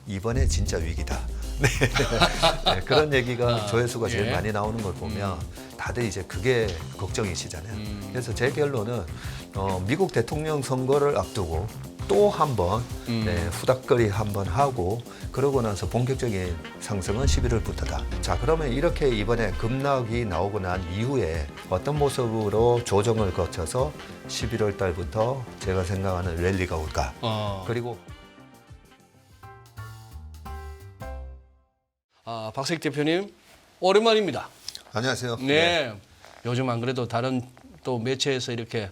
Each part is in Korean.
이번에 진짜 위기다. 네. 네, 그런 얘기가 조회수가 제일 예. 많이 나오는 걸 보면 다들 이제 그게 걱정이시잖아요. 그래서 제 결론은 미국 대통령 선거를 앞두고 또 한 번 후닥거리 한 번 하고 그러고 나서 본격적인 상승은 11월부터다. 자, 그러면 이렇게 이번에 급락이 나오고 난 이후에 어떤 모습으로 조정을 거쳐서 11월 달부터 제가 생각하는 랠리가 올까? 그리고 박세익 대표님 오랜만입니다. 안녕하세요. 네. 요즘 안 그래도 다른 또 매체에서 이렇게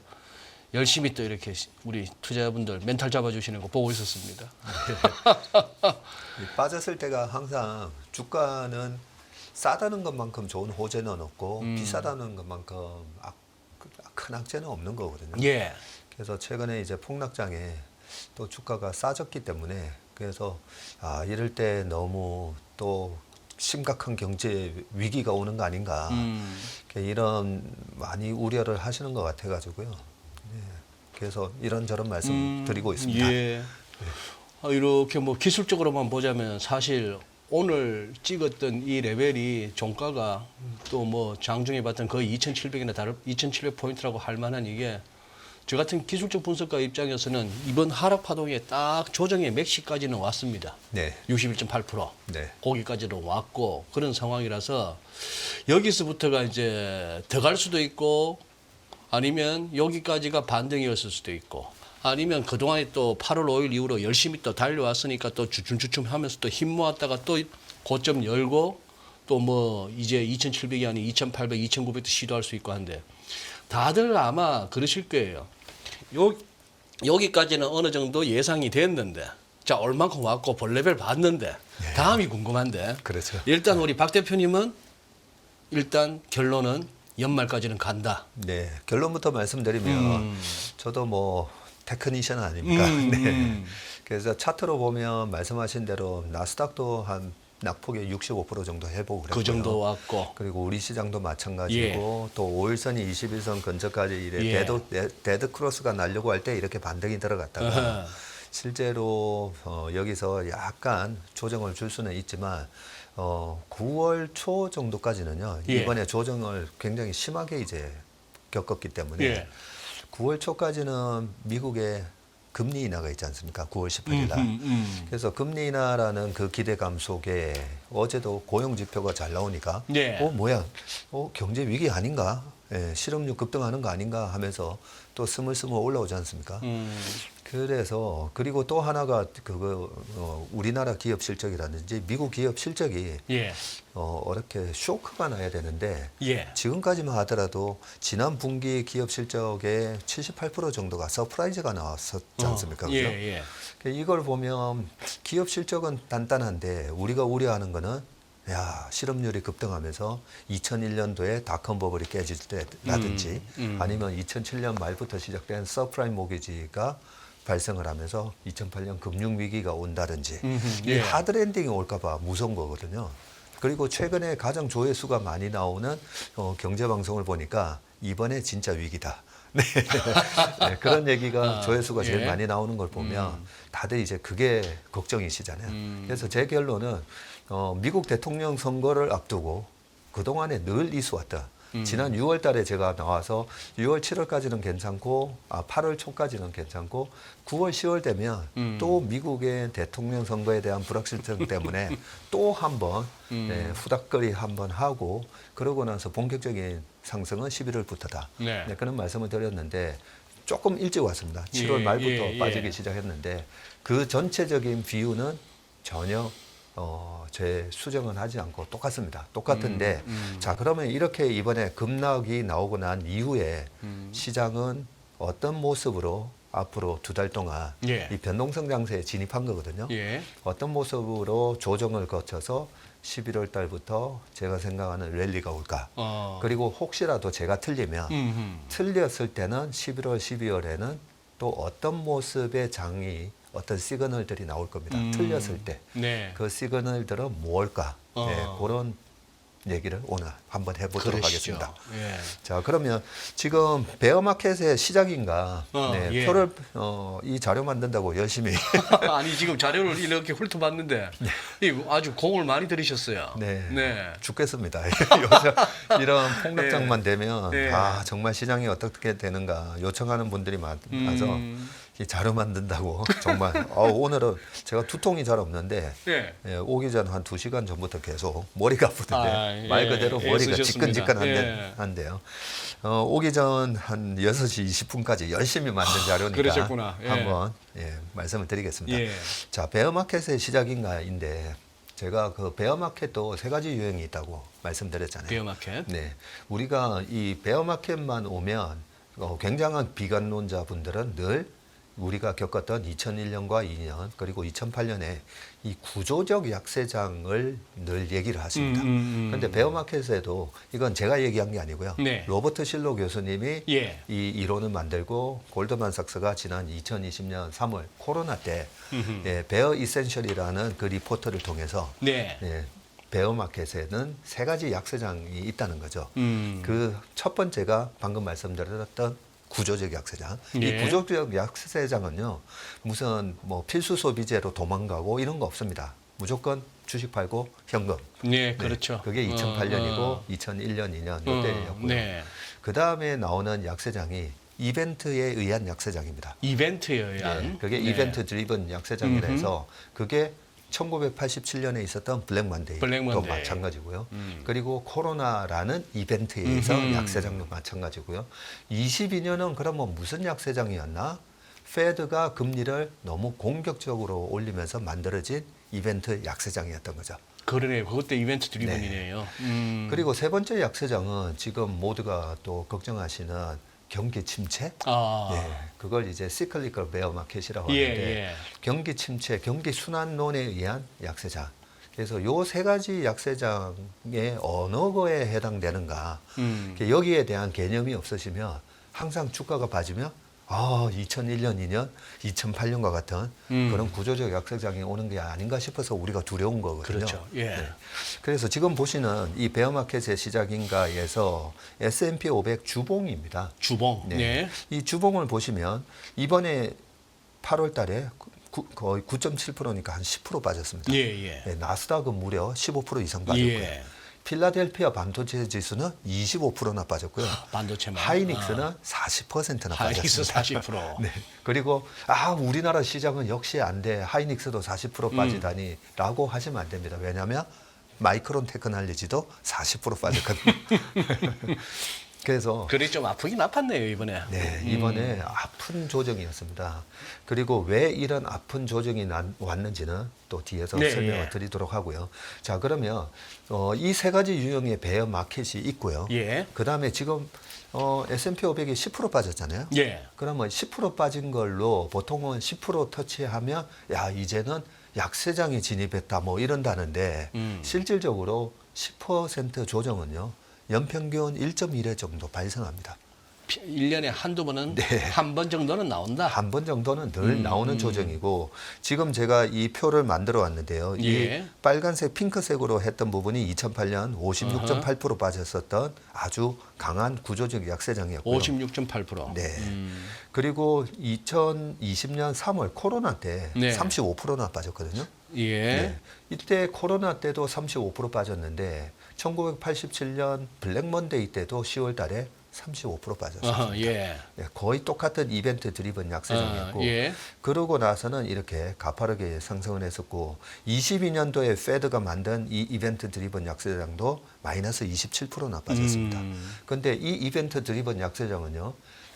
열심히 또 이렇게 우리 투자자분들 멘탈 잡아주시는 거 보고 있었습니다. 빠졌을 때가 항상 주가는 싸다는 것만큼 좋은 호재는 없고 비싸다는 것만큼 큰 악재는 없는 거거든요. 예. 그래서 최근에 이제 폭락장에 또 주가가 싸졌기 때문에 그래서 이럴 때 너무 또 심각한 경제 위기가 오는 거 아닌가 이런 많이 우려를 하시는 것 같아가지고요. 그래서 이런저런 말씀 드리고 있습니다. 예. 이렇게 뭐 기술적으로만 보자면 사실 오늘 찍었던 이 레벨이 종가가 또 뭐 장중에 봤던 거의 2,700이나 2,700포인트라고 할 만한 이게 저 같은 기술적 분석가 입장에서는 이번 하락 파동에 딱 조정의 맥시까지는 왔습니다. 네. 61.8%. 네. 거기까지도 왔고 그런 상황이라서 여기서부터가 이제 더 갈 수도 있고 아니면 여기까지가 반등이었을 수도 있고 아니면 그동안에 또 8월 5일 이후로 열심히 또 달려왔으니까 또 주춤주춤 하면서 또 힘 모았다가 또 고점 열고 또 뭐 이제 2,700이 아닌 2,800, 2,900도 시도할 수 있고 한데 다들 아마 그러실 거예요. 여기까지는 어느 정도 예상이 됐는데 자 얼만큼 왔고 볼 레벨 봤는데 다음이 궁금한데 그렇죠. 일단 우리 박 대표님은 일단 결론은 연말까지는 간다. 네, 결론부터 말씀드리면 저도 뭐 테크니션 아닙니까? 네. 그래서 차트로 보면 말씀하신 대로 나스닥도 한 낙폭의 65% 정도 회복을 했고요. 그 정도 왔고. 그리고 우리 시장도 마찬가지고 또 5일선이 21선 근처까지 이래 데드 크로스가 나려고 할 때 이렇게 반등이 들어갔다가 실제로 여기서 약간 조정을 줄 수는 있지만 9월 초 정도까지는요. 이번에 조정을 굉장히 심하게 이제 겪었기 때문에 9월 초까지는 미국의 금리 인하가 있지 않습니까? 9월 18일 날. 그래서 금리 인하라는 그 기대감 속에 어제도 고용 지표가 잘 나오니까 뭐야? 경제 위기 아닌가? 실업률 급등하는 거 아닌가 하면서 또 스물스물 올라오지 않습니까? 그래서 그리고 또 하나가 우리나라 기업 실적이라든지 미국 기업 실적이 이렇게 쇼크가 나야 되는데 지금까지만 하더라도 지난 분기 기업 실적의 78% 정도가 서프라이즈가 나왔었지 않습니까? 그죠? 이걸 보면 기업 실적은 단단한데 우리가 우려하는 거는 실업률이 급등하면서 2001년도에 닷컴 버블이 깨질 때라든지 아니면 2007년 말부터 시작된 서프라임 모기지가 발생을 하면서 2008년 금융위기가 온다든지 이 하드랜딩이 올까봐 무서운 거거든요. 그리고 최근에 가장 조회수가 많이 나오는 경제방송을 보니까 이번에 진짜 위기다. 네. 그런 얘기가 조회수가 제일 많이 나오는 걸 보면 다들 이제 그게 걱정이시잖아요. 그래서 제 결론은 미국 대통령 선거를 앞두고 그동안에 늘 있어왔다. 지난 6월 달에 제가 나와서 6월, 7월까지는 괜찮고 8월 초까지는 괜찮고 9월, 10월 되면 또 미국의 대통령 선거에 대한 불확실성 때문에 또 한 번 후닥거리 한 번 하고 그러고 나서 본격적인 상승은 11월부터다. 그런 말씀을 드렸는데 조금 일찍 왔습니다. 7월 말부터 빠지기 시작했는데 그 전체적인 비율은 전혀 제 수정은 하지 않고 똑같습니다. 똑같은데 자 그러면 이렇게 이번에 급락이 나오고 난 이후에 시장은 어떤 모습으로 앞으로 2달 동안 이 변동성 장세에 진입한 거거든요. 어떤 모습으로 조정을 거쳐서 11월 달부터 제가 생각하는 랠리가 올까. 그리고 혹시라도 제가 틀리면 틀렸을 때는 11월, 12월에는 또 어떤 모습의 장이 어떤 시그널들이 나올 겁니다. 틀렸을 때. 그 시그널들은 뭘까? 그런 얘기를 오늘 한번 해보도록 그러시죠. 하겠습니다. 예. 자, 그러면 지금 베어마켓의 시작인가? 네, 예. 표를 이 자료 만든다고 열심히 아니 지금 자료를 이렇게 훑어봤는데 이 아주 공을 많이 들이셨어요. 네. 죽겠습니다. 요새 이런 폭락장만 되면 네. 정말 시장이 어떻게 되는가 요청하는 분들이 많아서 이 자료 만든다고 정말 오늘은 제가 두통이 잘 없는데 예. 오기 전 한 2시간 전부터 계속 머리가 아프던데 예. 말 그대로 머리가 애쓰셨습니다. 지끈지끈한데요. 오기 전 한 6시 20분까지 열심히 만든 자료니까 그러셨구나. 예. 한번 말씀을 드리겠습니다. 예. 자, 베어마켓의 시작인가인데 제가 그 베어마켓도 3가지 유형이 있다고 말씀드렸잖아요. 베어마켓. 네, 우리가 이 베어마켓만 오면 굉장한 비관론자분들은 늘 우리가 겪었던 2001년과 2년 그리고 2008년에 이 구조적 약세장을 늘 얘기를 하십니다. 그런데 베어마켓에도 이건 제가 얘기한 게 아니고요. 네. 로버트 실로 교수님이 예. 이 이론을 만들고 골드만삭스가 지난 2020년 3월 코로나 때 베어 이센셜이라는 그 리포트를 통해서 네. 베어마켓에는 3가지 약세장이 있다는 거죠. 그 첫 번째가 방금 말씀드렸던 구조적 약세장. 예. 이 구조적 약세장은요, 무슨 뭐 필수 소비재로 도망가고 이런 거 없습니다. 무조건 주식 팔고 현금. 네, 그렇죠. 그게 2008년이고 2001년, 2년 이때였고요. 네. 그 다음에 나오는 약세장이 이벤트에 의한 약세장입니다. 이벤트에 의한. 네, 그게 네. 이벤트 드리븐 약세장이라 해서 그게 1987년에 있었던 블랙 먼데이도 블랙 먼데이. 마찬가지고요. 그리고 코로나라는 이벤트에 의해서 약세장도 마찬가지고요. 22년은 그러면 무슨 약세장이었나? 페드가 금리를 너무 공격적으로 올리면서 만들어진 이벤트 약세장이었던 거죠. 그러네요. 그것도 이벤트 드리븐이네요. 그리고 세 번째 약세장은 지금 모두가 또 걱정하시는 경기 침체? 네, 그걸 이제 시클리컬 베어 마켓이라고 예, 하는데 예. 경기 침체, 경기 순환론에 의한 약세장. 그래서 요 3가지 약세장의 어느 거에 해당되는가? 여기에 대한 개념이 없으시면 항상 주가가 빠지면 2001년, 2년, 2008년과 같은 그런 구조적 약세장이 오는 게 아닌가 싶어서 우리가 두려운 거거든요. 그렇죠. 예. 네. 그래서 지금 보시는 이 베어마켓의 시작인가에서 S&P 500 주봉입니다. 주봉. 네. 네. 이 주봉을 보시면 이번에 8월 달에 거의 9.7%니까 한 10% 빠졌습니다. 예, 예. 네, 나스닥은 무려 15% 이상 빠졌고요. 예. 필라델피아 반도체 지수는 25%나 빠졌고요. 반도체만. 하이닉스는 40%나 하이닉스 빠졌습니다. 40%. 네. 그리고 우리나라 시장은 역시 안 돼. 하이닉스도 40% 빠지다니라고 하시면 안 됩니다. 왜냐하면 마이크론 테크놀로지도 40% 빠졌거든요. 그래서 그래 좀 아프긴 아팠네요 이번에. 네, 이번에 아픈 조정이었습니다. 그리고 왜 이런 아픈 조정이 왔는지는 또 뒤에서 네, 설명을 예. 드리도록 하고요. 자, 그러면 이 3가지 유형의 베어 마켓이 있고요. 예. 그 다음에 지금 S&P 500이 10% 빠졌잖아요. 예. 그러면 10% 빠진 걸로 보통은 10% 터치하면 이제는 약세장에 진입했다 뭐 이런다는데 실질적으로 10% 조정은요. 연평균 1.1회 정도 발생합니다. 1년에 한두 번은 네. 한 번 정도는 나온다. 한 번 정도는 늘 나오는 조정이고 지금 제가 이 표를 만들어 왔는데요. 예. 이 빨간색 핑크색으로 했던 부분이 2008년 56.8% 빠졌었던 아주 강한 구조적 약세장이었고요. 56.8%. 네. 그리고 2020년 3월 코로나 때 네. 35%나 빠졌거든요. 예. 네. 이때 코로나 때도 35% 빠졌는데 1987년 블랙 먼데이 때도 10월 달에 35% 빠졌습니다. 예. 네, 거의 똑같은 이벤트 드리븐 약세장이었고 예. 그러고 나서는 이렇게 가파르게 상승을 했었고 22년도에 페드가 만든 이 이벤트 드리븐 약세장도 마이너스 27%나 빠졌습니다. 그런데 이 이벤트 드리븐 약세장은요.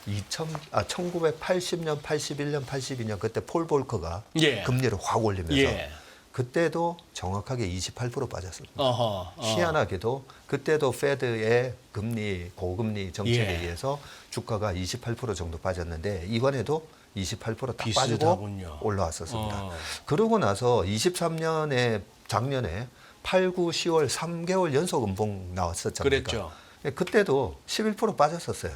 1980년, 81년, 82년 그때 폴 볼커가 예. 금리를 확 올리면서 예. 그때도 정확하게 28% 빠졌습니다. 어허. 희한하게도 그때도 페드의 금리 고금리 정책에 예. 의해서 주가가 28% 정도 빠졌는데 이번에도 28%딱 빠지고 비슷하군요. 올라왔었습니다. 그러고 나서 23년에 작년에 8, 9, 10월 3개월 연속 음봉 나왔었잖아요. 그랬죠. 그때도 11% 빠졌었어요.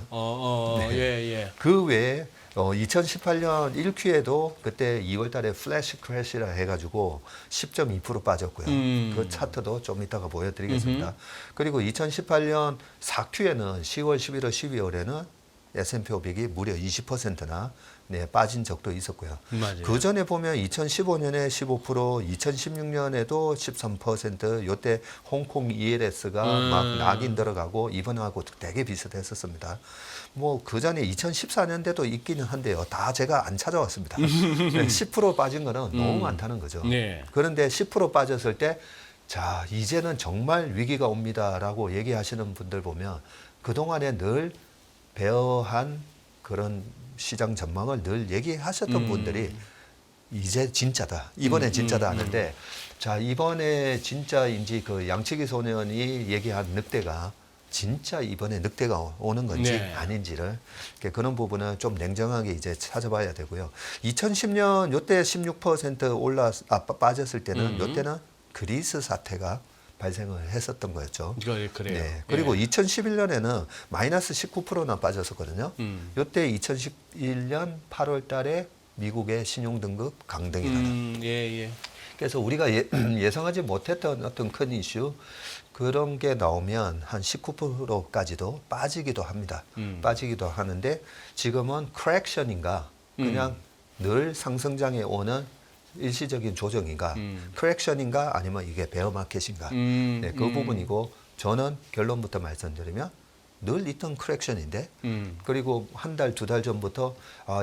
예, 예. 그 외에 2018년 1Q에도 그때 2월 달에 플래시 크래시라 해가지고 10.2% 빠졌고요. 그 차트도 좀 이따가 보여드리겠습니다. 그리고 2018년 4Q에는 10월, 11월, 12월에는 S&P 500이 무려 20%나 네, 빠진 적도 있었고요. 맞아요. 그 전에 보면 2015년에 15%, 2016년에도 13%, 요때 홍콩 ELS가 막 낙인 들어가고 이번하고 되게 비슷했었습니다. 뭐 그 전에 2014년대도 있기는 한데요. 다 제가 안 찾아왔습니다. 10% 빠진 거는 너무 많다는 거죠. 네. 그런데 10% 빠졌을 때 자, 이제는 정말 위기가 옵니다라고 얘기하시는 분들 보면 그동안에 늘 배어한 그런 시장 전망을 늘 얘기하셨던 분들이 이제 진짜다. 이번에 진짜다 하는데 자, 이번에 진짜인지 그 양치기 소년이 얘기한 늑대가 진짜 이번에 늑대가 오는 건지 네. 아닌지를 그런 부분은 좀 냉정하게 이제 찾아봐야 되고요. 2010년 요때 16% 빠졌을 때는 요때는 그리스 사태가 발생을 했었던 거였죠. 그래요. 네. 그리고 예. 2011년에는 마이너스 19%나 빠졌었거든요. 요때 2011년 8월 달에 미국의 신용등급 강등이라는. 예. 그래서 우리가 예상하지 못했던 어떤 큰 이슈 그런 게 나오면 한 19%까지도 빠지기도 합니다. 빠지기도 하는데 지금은 크랙션인가 그냥 늘 상승장에 오는 일시적인 조정인가 크랙션인가 아니면 이게 베어마켓인가 네, 그 부분이고 저는 결론부터 말씀드리면 늘 있던 크랙션인데 그리고 한 달, 두 달 전부터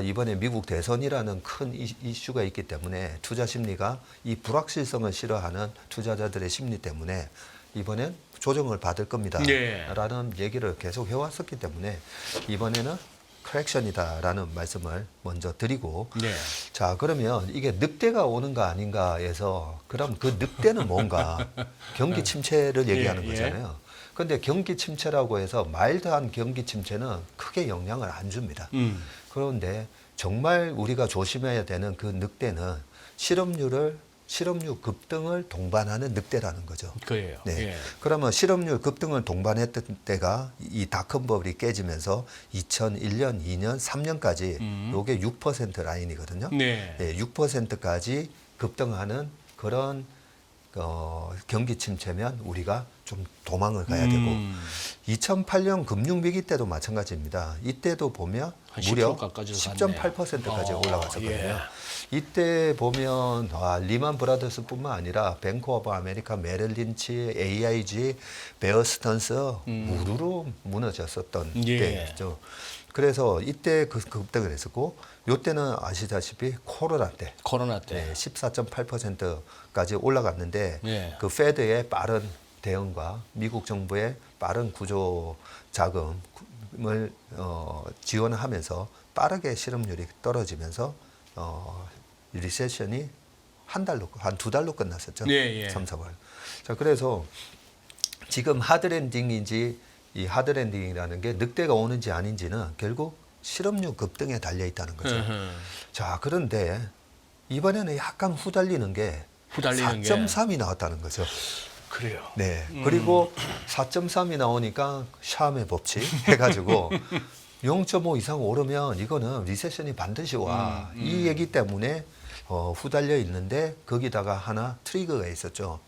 이번에 미국 대선이라는 큰 이슈가 있기 때문에 투자 심리가 이 불확실성을 싫어하는 투자자들의 심리 때문에 이번엔 조정을 받을 겁니다. 네. 라는 얘기를 계속 해왔었기 때문에 이번에는 크랙션이다라는 말씀을 먼저 드리고 네. 자 그러면 이게 늑대가 오는가 아닌가에서 그럼 그 늑대는 뭔가 경기 침체를 얘기하는 예. 거잖아요. 그런데 경기 침체라고 해서 마일드한 경기 침체는 크게 영향을 안 줍니다. 그런데 정말 우리가 조심해야 되는 그 늑대는 실업률 급등을 동반하는 늑대라는 거죠. 그래요. 네. 예. 그러면 실업률 급등을 동반했던 때가 이 닷컴 버블이 깨지면서 2001년, 2년, 3년까지 요게 6% 라인이거든요. 네. 6%까지 급등하는 그런 경기 침체면 우리가 좀 도망을 가야 되고 2008년 금융위기 때도 마찬가지입니다. 이때도 보면 한 무려 10% 까지 10.8%까지 올라갔었거든요. 예. 이때 보면 리만 브라더스뿐만 아니라 뱅크 오브 아메리카, 메릴린치, AIG, 베어스턴스 우르르 무너졌었던 예. 때였죠. 그래서 이때 급등을 했었고 요때는 아시다시피 코로나 때 코로나 때. 네, 14.8%까지 올라갔는데 예. 그 페드의 빠른 대응과 미국 정부의 빠른 구조 자금을 지원하면서 빠르게 실업률이 떨어지면서 리세션이 한 두 달로 끝났었죠. 예. 3, 4월. 자, 그래서 지금 하드랜딩인지 이 하드랜딩이라는 게 늑대가 오는지 아닌지는 결국 실업률 급등에 달려 있다는 거죠. 자, 그런데 이번에는 약간 후달리는 게 후달리는 게. 4.3이 나왔다는 거죠. 그래요. 네. 그리고 4.3이 나오니까 샤움의 법칙 해가지고 0.5 이상 오르면 이거는 리세션이 반드시 와. 이 얘기 때문에 후달려 있는데 거기다가 하나 트리거가 있었죠.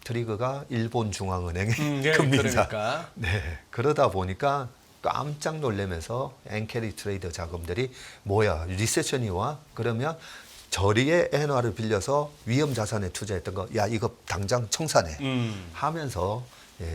트리거가 일본 중앙은행의 예, 금리 인사. 그러니까. 네. 그러다 보니까 깜짝 놀라면서 엔캐리 트레이더 자금들이 뭐야 리세션이 와? 그러면 저리의 엔화를 빌려서 위험 자산에 투자했던 거, 야 이거 당장 청산해 하면서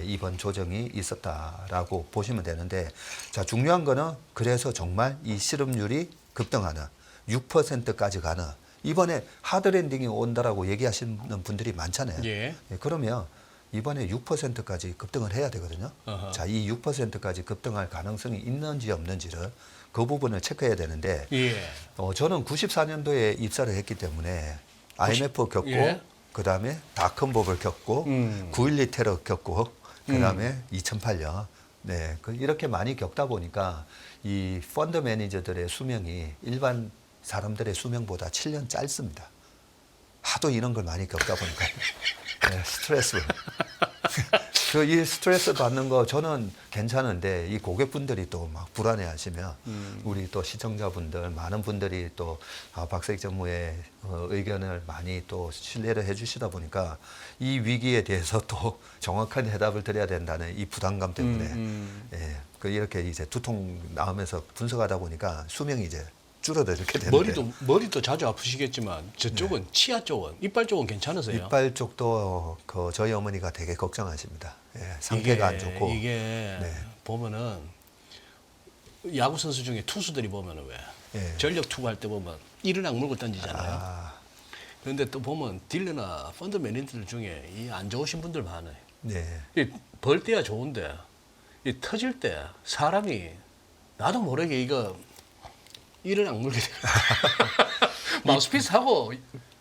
이번 조정이 있었다라고 보시면 되는데, 자 중요한 거는 그래서 정말 이 실업률이 급등하는 6%까지 가는 이번에 하드랜딩이 온다라고 얘기하시는 분들이 많잖아요. 예. 그러면 이번에 6%까지 급등을 해야 되거든요. 어허. 자, 이 6%까지 급등할 가능성이 있는지 없는지를 그 부분을 체크해야 되는데 예. 저는 94년도에 입사를 했기 때문에 IMF 겪고 예. 그다음에 닷컴버블 겪고 9.12 테러 겪고 그다음에 2008년 네, 이렇게 많이 겪다 보니까 이 펀드 매니저들의 수명이 일반 사람들의 수명보다 7년 짧습니다. 하도 이런 걸 많이 겪다 보니까 네, 스트레스. 그 이 스트레스 받는 거 저는 괜찮은데 이 고객분들이 또 막 불안해하시면 우리 또 시청자분들 많은 분들이 또 박사익 전무의 의견을 많이 또 신뢰를 해주시다 보니까 이 위기에 대해서 또 정확한 해답을 드려야 된다는 이 부담감 때문에 예, 그 이렇게 이제 두통 나오면서 분석하다 보니까 수명이 이제 줄어들게 되는데 머리도 자주 아프시겠지만 저쪽은 치아 쪽은 이빨 쪽은 괜찮으세요? 이빨 쪽도 그 저희 어머니가 되게 걱정하십니다. 예, 상태가 안 좋고 이게 네. 보면은 야구 선수 중에 투수들이 보면은 왜 예. 전력 투구할 때 보면 이른 악물고 던지잖아요. 아, 그런데 또 보면 딜러나 펀드 매니저들 중에 이 안 좋으신 분들 많아요. 네. 이 벌 때야 좋은데 이 터질 때 사람이 나도 모르게 이거 이른 악물게 돼요. 마우스피스 하고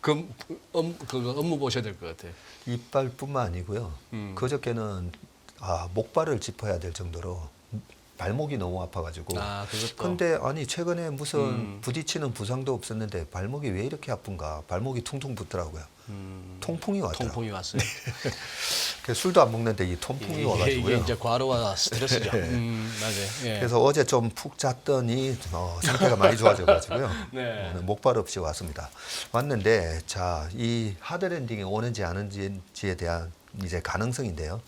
그거 업무 보셔야 될 것 같아요. 이빨뿐만 아니고요. 그저께는 목발을 짚어야 될 정도로 발목이 너무 아파가지고. 그것도. 근데 아니 최근에 무슨 부딪히는 부상도 없었는데 발목이 왜 이렇게 아픈가? 발목이 퉁퉁 붓더라고요. 통풍이 왔더라고요. 통풍이 왔어요. 그래서 술도 안 먹는데 이 통풍이 와가지고요. 이게 이제 과로와 스트레스죠. 네. 맞아요. 예. 그래서 어제 좀 푹 잤더니 상태가 많이 좋아져가지고요. 네. 오늘 목발 없이 왔습니다. 왔는데 자, 이 하드랜딩이 오는지 안 오는지에 대한 이제 가능성인데요.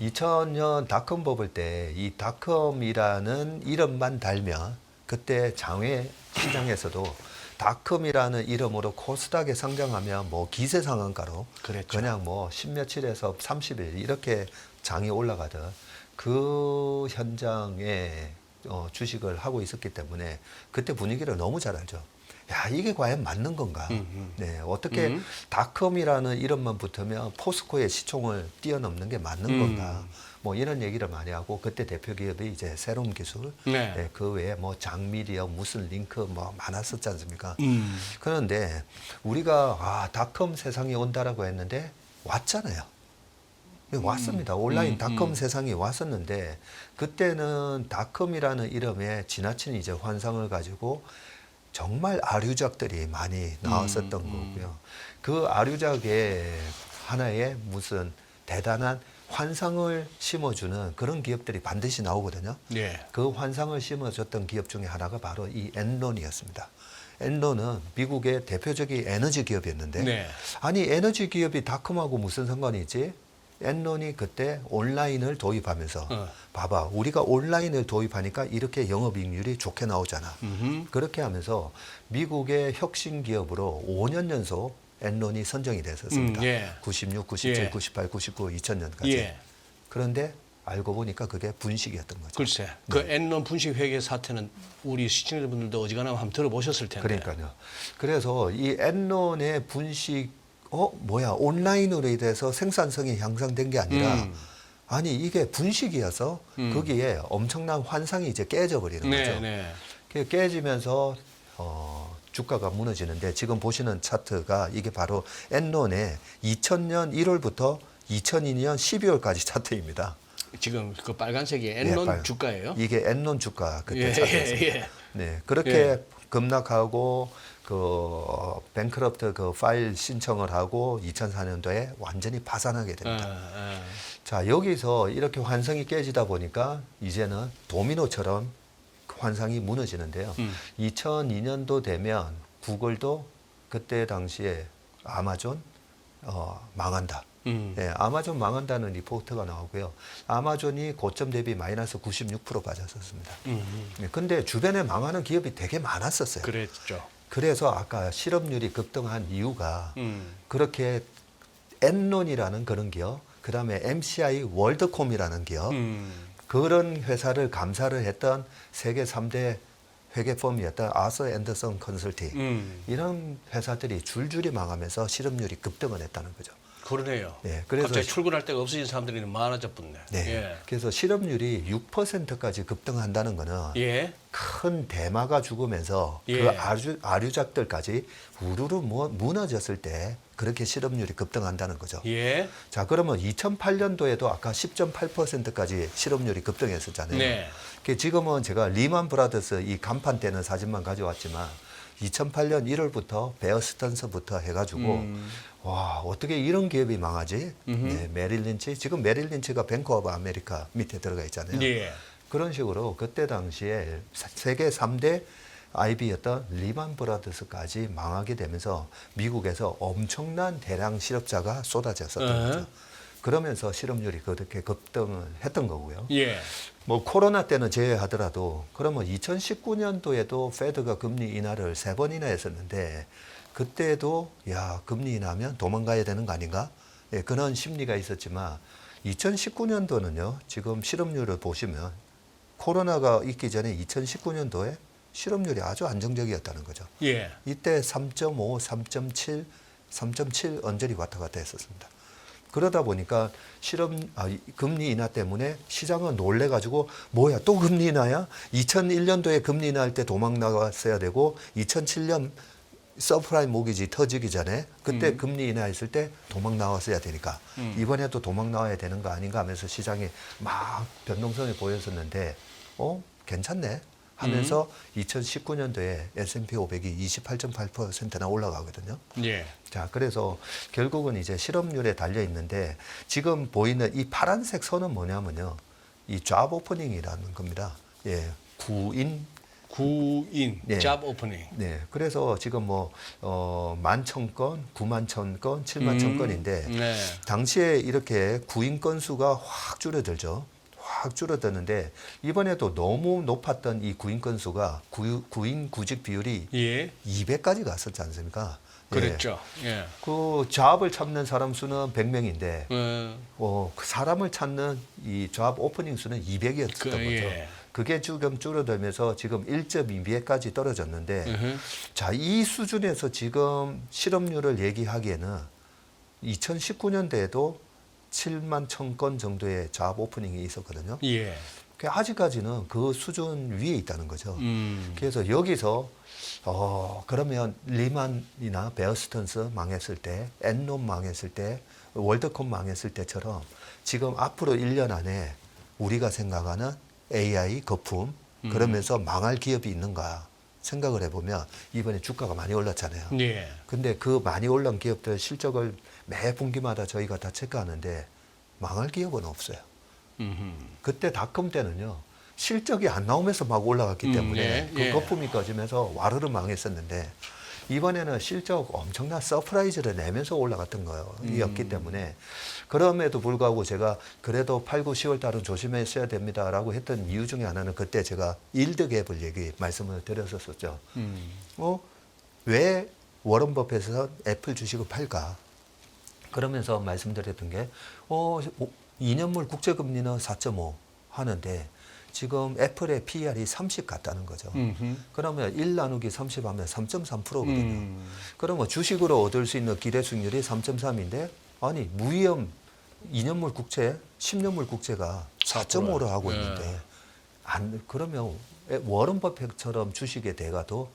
2000년 닷컴 버블 때 이 닷컴이라는 이름만 달면 그때 장외 시장에서도 닷컴이라는 이름으로 코스닥에 상장하면 뭐 기세 상한가로 그랬죠. 그냥 뭐 10며칠에서 30일 이렇게 장이 올라가던 그 현장에 주식을 하고 있었기 때문에 그때 분위기를 너무 잘 알죠. 야, 이게 과연 맞는 건가? 네, 어떻게 닷컴이라는 이름만 붙으면 포스코의 시총을 뛰어넘는 게 맞는 건가? 뭐 이런 얘기를 많이 하고 그때 대표 기업이 이제 새로운 기술, 네. 네, 그 외에 뭐 장미디어, 무슨 링크 뭐 많았었지 않습니까? 그런데 우리가 닷컴 세상이 온다라고 했는데 왔잖아요. 왔습니다. 온라인 닷컴 세상이 왔었는데 그때는 닷컴이라는 이름에 지나친 이제 환상을 가지고 정말 아류작들이 많이 나왔었던 거고요. 그 아류작에 하나의 무슨 대단한 환상을 심어주는 그런 기업들이 반드시 나오거든요. 예. 그 환상을 심어줬던 기업 중에 하나가 바로 이 엔론이었습니다. 엔론은 미국의 대표적인 에너지 기업이었는데 네. 아니 에너지 기업이 닷컴하고 무슨 상관이 있지? 엔론이 그때 온라인을 도입하면서 봐봐 우리가 온라인을 도입하니까 이렇게 영업이익률이 좋게 나오잖아. 그렇게 하면서 미국의 혁신 기업으로 5년 연속 엔론이 선정이 됐었습니다. 예. 96, 97, 예. 98, 99, 2000년까지. 예. 그런데 알고 보니까 그게 분식이었던 거죠. 글쎄, 그 엔론 분식 회계 사태는 우리 시청자분들도 어지간하면 한번 들어보셨을 텐데. 그러니까요. 그래서 이 엔론의 분식 뭐야 온라인으로 인해서 생산성이 향상된 게 아니라 아니 이게 분식이어서 거기에 엄청난 환상이 이제 깨져버리는 네, 거죠. 네. 깨지면서 주가가 무너지는데 지금 보시는 차트가 이게 바로 엔론의 2000년 1월부터 2002년 12월까지 차트입니다. 지금 그 빨간색이 엔론 예, 주가예요? 이게 엔론 주가 그때 예, 차트였습니다. 예, 예. 네, 그렇게 예. 급락하고 그 뱅크럽트 그 파일 신청을 하고 2004년도에 완전히 파산하게 됩니다. 자, 여기서 이렇게 환상이 깨지다 보니까 이제는 도미노처럼 환상이 무너지는데요. 2002년도 되면 구글도 그때 당시에 아마존 망한다. 네, 아마존 망한다는 리포트가 나오고요. 아마존이 고점 대비 마이너스 96% 빠졌었습니다. 네, 근데 주변에 망하는 기업이 되게 많았었어요. 그랬죠. 그래서 아까 실업률이 급등한 이유가 그렇게 엔론이라는 그런 기업, 그 다음에 MCI 월드콤이라는 기업, 그런 회사를 감사를 했던 세계 3대 회계펌이었던 아서 앤더슨 컨설팅 이런 회사들이 줄줄이 망하면서 실업률이 급등을 했다는 거죠. 그러네요. 네, 그래서 갑자기 출근할 데가 없어진 사람들이 많아졌네. 네, 예. 그래서 실업률이 6%까지 급등한다는 거는 예. 큰 대마가 죽으면서 예. 그 아류작들까지 우르르 무너졌을 때 그렇게 실업률이 급등한다는 거죠. 예. 자, 그러면 2008년도에도 아까 10.8%까지 실업률이 급등했었잖아요. 네. 지금은 제가 리만 브라더스 이 간판 때는 사진만 가져왔지만 2008년 1월부터 베어 스턴스부터 해가지고 와 어떻게 이런 기업이 망하지? 네, 메릴 린치 지금 메릴 린치가 뱅크 오브 아메리카 밑에 들어가 있잖아요. 예. 그런 식으로 그때 당시에 세계 3대 IB였던 리만 브라더스까지 망하게 되면서 미국에서 엄청난 대량 실업자가 쏟아졌었던 거죠. 그러면서 실업률이 그렇게 급등을 했던 거고요. 예. 뭐 코로나 때는 제외하더라도 그러면 2019년도에도 페드가 금리 인하를 3번이나 했었는데 그때도 야 금리 인하하면 도망가야 되는 거 아닌가? 예, 그런 심리가 있었지만 2019년도는요. 지금 실업률을 보시면 코로나가 있기 전에 2019년도에 실업률이 아주 안정적이었다는 거죠. 예. 이때 3.5, 3.7, 3.7 언저리 왔다 갔다 했었습니다. 그러다 보니까 금리 인하 때문에 시장은 놀래가지고 뭐야 또 금리 인하야? 2001년도에 금리 인하할 때 도망 나갔어야 되고 2007년 서프라임 모기지 터지기 전에 그때 금리 인하했을 때 도망 나왔어야 되니까 이번에도 도망 나와야 되는 거 아닌가 하면서 시장이 막 변동성이 보였었는데 괜찮네 하면서 2019년도에 S&P 500이 28.8%나 올라가거든요. 예. 자, 그래서 결국은 이제 실업률에 달려 있는데 지금 보이는 이 파란색 선은 뭐냐면요. 이 잡 오퍼닝이라는 겁니다. 예. 구인 네. 잡 오프닝. 네. 그래서 지금 뭐 11,000건, 91,000건, 71,000건인데 네. 당시에 이렇게 구인 건수가 확 줄어들죠. 확 줄어드는데 이번에도 너무 높았던 이 구인 건수가 구인 구직 비율이 예. 200까지 갔었지 않습니까? 그랬죠. 예. 그 잡을 찾는 사람 수는 100명인데 예. 그 사람을 찾는 이 잡 오프닝 수는 200이었던 거죠. 예. 그게 지금 줄어들면서 지금 1.2배까지 떨어졌는데 자, 이 수준에서 지금 실업률을 얘기하기에는 2019년도에도 7만 1,000건 정도의 잡 오프닝이 있었거든요. 예. 아직까지는 그 수준 위에 있다는 거죠. 그래서 여기서 그러면 리만이나 베어스턴스 망했을 때, 엔론 망했을 때, 월드컵 망했을 때처럼 지금 앞으로 1년 안에 우리가 생각하는 AI 거품 그러면서 망할 기업이 있는가 생각을 해보면 이번에 주가가 많이 올랐잖아요. 예. 근데 그 많이 올란 기업들 실적을 매 분기마다 저희가 다 체크하는데 망할 기업은 없어요. 그때 닷컴 때는요. 실적이 안 나오면서 막 올라갔기 때문에 예, 그 예. 거품이 꺼지면서 와르르 망했었는데 이번에는 실적 엄청난 서프라이즈를 내면서 올라갔던 거였기 때문에 그럼에도 불구하고 제가 그래도 8, 9, 10월 달은 조심했어야 됩니다라고 했던 이유 중에 하나는 그때 제가 일드 갭을 말씀을 드렸었죠. 왜 워런 버핏은 애플 주식을 팔까? 그러면서 말씀드렸던 게 2년물 국채금리는 4.5 하는데 지금 애플의 PER이 30 같다는 거죠. 그러면 1 나누기 30 하면 3.3%거든요. 그러면 주식으로 얻을 수 있는 기대 수익률이 3.3인데 아니 무위험 2년물 국채, 10년물 국채가 4.5로 하고 있는데 그러면 워런 버핏처럼 주식에 대가도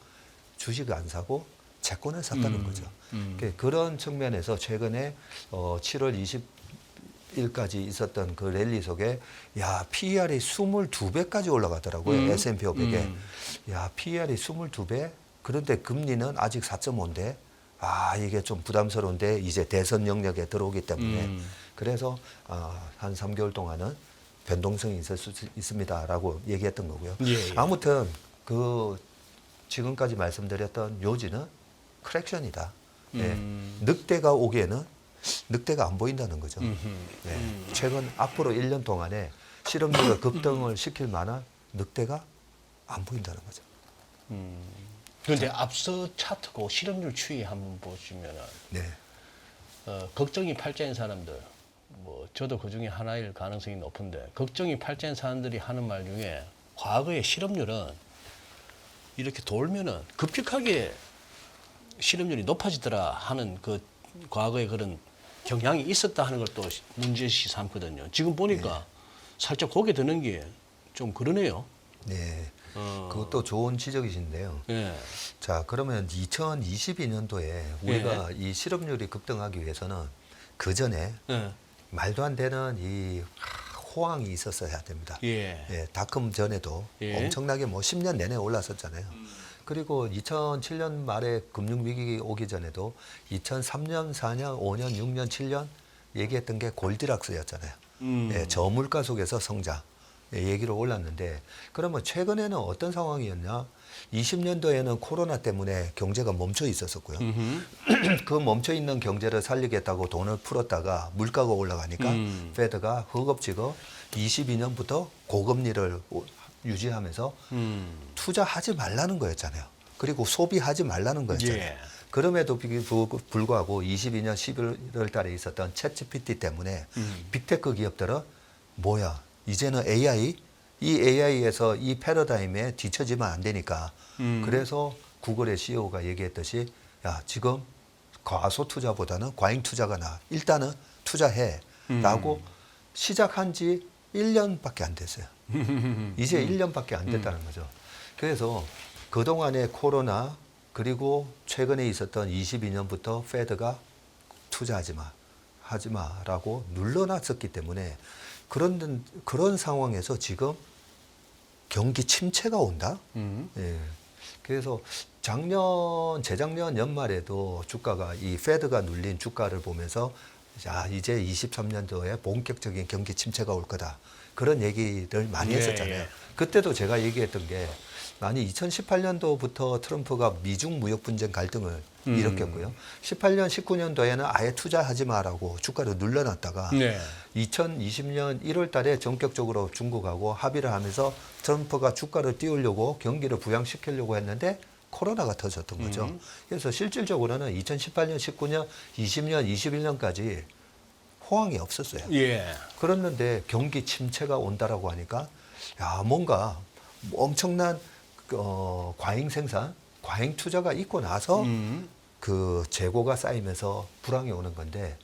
주식을 안 사고 채권을 샀다는 거죠. 그런 측면에서 최근에 7월 20일까지 있었던 그 랠리 속에 야 PER이 22배까지 올라가더라고요. S&P 500에. 야 PER이 22배? 그런데 금리는 아직 4.5인데 이게 좀 부담스러운데 이제 대선 영역에 들어오기 때문에 그래서 한 3개월 동안은 변동성이 있을 수 있습니다라고 얘기했던 거고요. 예. 아무튼 그 지금까지 말씀드렸던 요지는 크랙션이다. 예. 늑대가 오기에는 늑대가 안 보인다는 거죠. 네. 최근 앞으로 1년 동안에 실업률을 급등을 시킬 만한 늑대가 안 보인다는 거죠. 그런데 앞서 차트고 실업률 추이 한번 보시면은 네. 걱정이 팔자인 사람들, 뭐 저도 그 중에 하나일 가능성이 높은데 걱정이 팔자인 사람들이 하는 말 중에 과거의 실업률은 이렇게 돌면은 급격하게 실업률이 높아지더라 하는 그 과거의 그런 경향이 있었다 하는 걸 또 문제시 삼거든요. 지금 보니까 살짝 고개 드는 게 좀 그러네요. 네. 그것도 좋은 지적이신데요. 예. 자, 그러면 2022년도에 우리가 이 실업률이 급등하기 위해서는 그 전에 예. 말도 안 되는 이 호황이 있었어야 됩니다. 예. 예, 닷컴 전에도 예. 엄청나게 뭐 10년 내내 올랐었잖아요. 그리고 2007년 말에 금융위기 오기 전에도 2003년, 4년, 5년, 6년, 7년 얘기했던 게 골디락스였잖아요. 예, 저물가 속에서 성장 얘기로 올랐는데 그러면 최근에는 어떤 상황이었냐? 20년도에는 코로나 때문에 경제가 멈춰 있었었고요. 그 멈춰 있는 경제를 살리겠다고 돈을 풀었다가 물가가 올라가니까 페드가 허겁지겁 22년부터 고금리를 유지하면서 투자하지 말라는 거였잖아요. 그리고 소비하지 말라는 거였잖아요. 예. 그럼에도 불구하고 22년 11월 달에 있었던 챗GPT 때문에 빅테크 기업들은 뭐야 이제는 AI 이 AI에서 이 패러다임에 뒤처지면 안 되니까 그래서 구글의 CEO가 얘기했듯이 야 지금 과소 투자보다는 과잉 투자가 나 일단은 투자해 라고 시작한 지 1년밖에 안 됐어요. 이제 1년밖에 안 됐다는 거죠. 그래서 그동안의 코로나 그리고 최근에 있었던 22년부터 페드가 투자하지 마, 하지 마라고 눌러놨었기 때문에 그런 상황에서 지금 경기 침체가 온다. 예. 그래서 재작년 연말에도 주가가 이 페드가 눌린 주가를 보면서 자 이제 23년도에 본격적인 경기 침체가 올 거다. 그런 얘기를 많이 했었잖아요. 그때도 제가 얘기했던 게 아니 2018년도부터 트럼프가 미중 무역 분쟁 갈등을 일으켰고요. 18년, 19년도에는 아예 투자하지 마라고 주가를 눌러놨다가 2020년 1월 달에 전격적으로 중국하고 합의를 하면서 트럼프가 주가를 띄우려고 경기를 부양시키려고 했는데 코로나가 터졌던 거죠. 그래서 실질적으로는 2018년, 19년, 20년, 21년까지 호황이 없었어요. 그랬는데 경기 침체가 온다라고 하니까 야 뭔가 엄청난 과잉 생산, 과잉 투자가 있고 나서 그 재고가 쌓이면서 불황이 오는 건데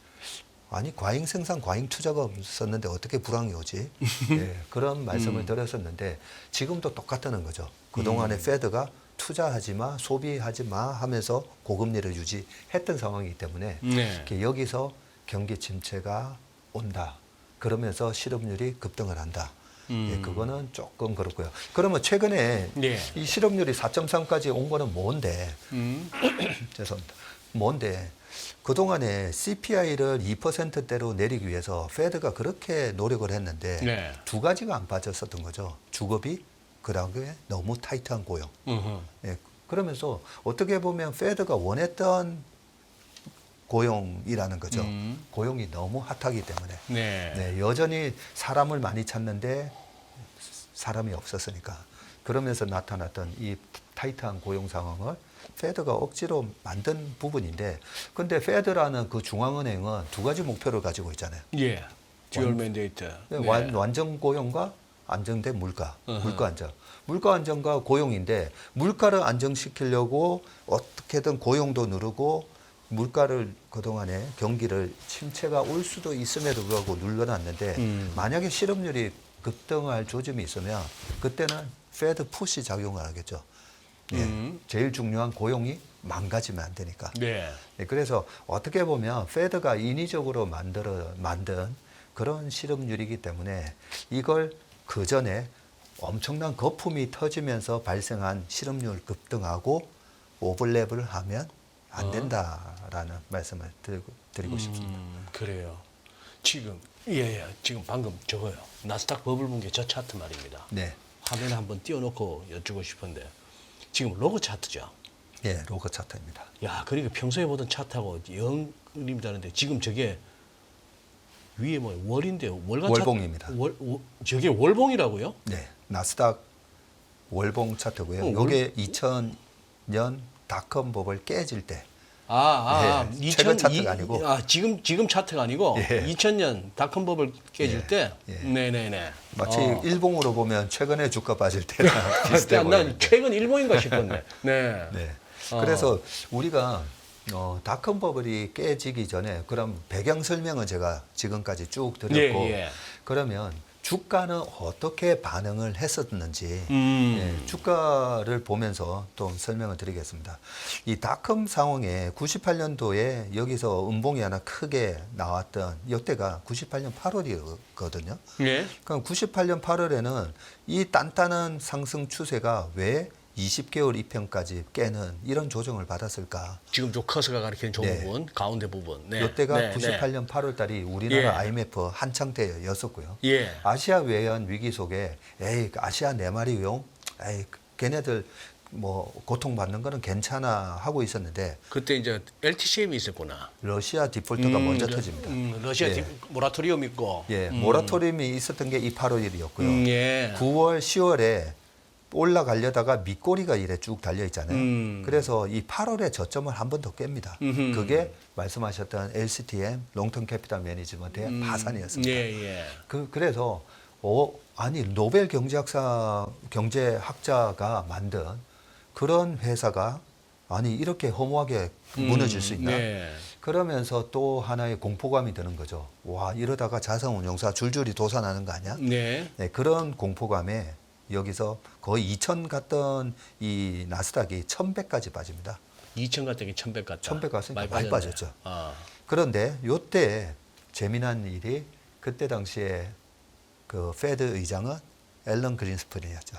아니 과잉 생산, 과잉 투자가 없었는데 어떻게 불황이 오지? 네, 그런 말씀을 드렸었는데 지금도 똑같다는 거죠. 그동안에 페드가 투자하지 마, 소비하지 마 하면서 고금리를 유지했던 상황이기 때문에 여기서 경기 침체가 온다. 그러면서 실업률이 급등을 한다. 예, 그거는 조금 그렇고요. 그러면 최근에 이 실업률이 4.3까지 온 거는 뭔데? 죄송합니다. 뭔데? 그동안에 CPI를 2%대로 내리기 위해서 페드가 그렇게 노력을 했는데 두 가지가 안 빠졌었던 거죠. 주거비, 그다음에 너무 타이트한 고용. 예, 그러면서 어떻게 보면 페드가 원했던 고용이라는 거죠. 고용이 너무 핫하기 때문에 네, 여전히 사람을 많이 찾는데 사람이 없었으니까 그러면서 나타났던 이 타이트한 고용 상황을 페드가 억지로 만든 부분인데 근데 페드라는 그 중앙은행은 두 가지 목표를 가지고 있잖아요. 듀얼 맨데이트. 완전 고용과 안정된 물가, 물가 안정. 물가 안정과 고용인데 물가를 안정시키려고 어떻게든 고용도 누르고 물가를 그동안에 경기를 침체가 올 수도 있음에도 불구하고 눌러놨는데 만약에 실업률이 급등할 조짐이 있으면 그때는 페드 푸시 작용을 하겠죠. 제일 중요한 고용이 망가지면 안 되니까. 그래서 어떻게 보면 페드가 인위적으로 만든 그런 실업률이기 때문에 이걸 그 전에 엄청난 거품이 터지면서 발생한 실업률 급등하고 오버랩을 하면 안 된다라는 말씀을 드리고 싶습니다. 그래요. 지금 지금 방금 저거요. 나스닥 버블 붕괴 저 차트 말입니다. 화면에 한번 띄워놓고 여쭈고 싶은데 지금 로그 차트죠. 로그 차트입니다. 야, 그러니까 평소에 보던 차트하고 영 그림이 다른데 지금 저게 위에 뭐 월인데요. 월봉입니다. 저게 월봉이라고요? 네, 나스닥 월봉 차트고요. 이게 2000년 닷컴 버블 깨질 때. 최근 차트가 아니고. 지금 차트가 아니고 2000년 닷컴 버블 깨질 때. 네네네. 마치 일봉으로 보면 최근에 주가 빠질 때랑 비슷해 보여요. 난 최근 일봉인가 싶었네. 그래서 우리가 닷컴 버블이 깨지기 전에 그럼 배경 설명은 제가 지금까지 쭉 드렸고 그러면 주가는 어떻게 반응을 했었는지 주가를 보면서 또 설명을 드리겠습니다. 이 닷컴 상황에 98년도에 여기서 음봉이 하나 크게 나왔던 이때가 98년 8월이거든요. 그럼 98년 8월에는 이 단단한 상승 추세가 왜 20개월 입형까지 깨는 이런 조정을 받았을까? 지금 저 커서가 가리키는 저 네. 부분, 가운데 부분. 네. 이때가 네, 98년 8월 달이 우리나라 예. IMF 한창 때였었고요. 예. 아시아 외환 위기 속에 에이 아시아 네 마리용 에이 걔네들 뭐 고통받는 거는 괜찮아 하고 있었는데 그때 이제 LTCM이 있었구나. 러시아 디폴트가 먼저 터집니다. 러시아 예. 모라토리움 있고. 예, 모라토리움이 있었던 게 이 8월이었고요. 예. 9월, 10월에 올라가려다가 밑꼬리가 이래 쭉 달려 있잖아요. 그래서 이 8월에 저점을 한 번 더 깹니다. 그게 말씀하셨던 LCTM 롱텀 캐피탈 매니지먼트의 파산이었습니다. 예, 예. 그래서 아니 노벨 경제학자가 만든 그런 회사가 아니 이렇게 허무하게 무너질 수 있나? 네. 그러면서 또 하나의 공포감이 드는 거죠. 와 이러다가 자산운용사 줄줄이 도산하는 거 아니야? 네. 네, 그런 공포감에 여기서 거의 2000 갔던 이 나스닥이 1100까지 빠집니다. 2000 갔더니 1100 갔다. 1100 갔으니까 많이 빠졌네. 빠졌죠. 아. 그런데 요때 재미난 일이 그때 당시에 그 페드 의장은 앨런 그린스펀이었죠.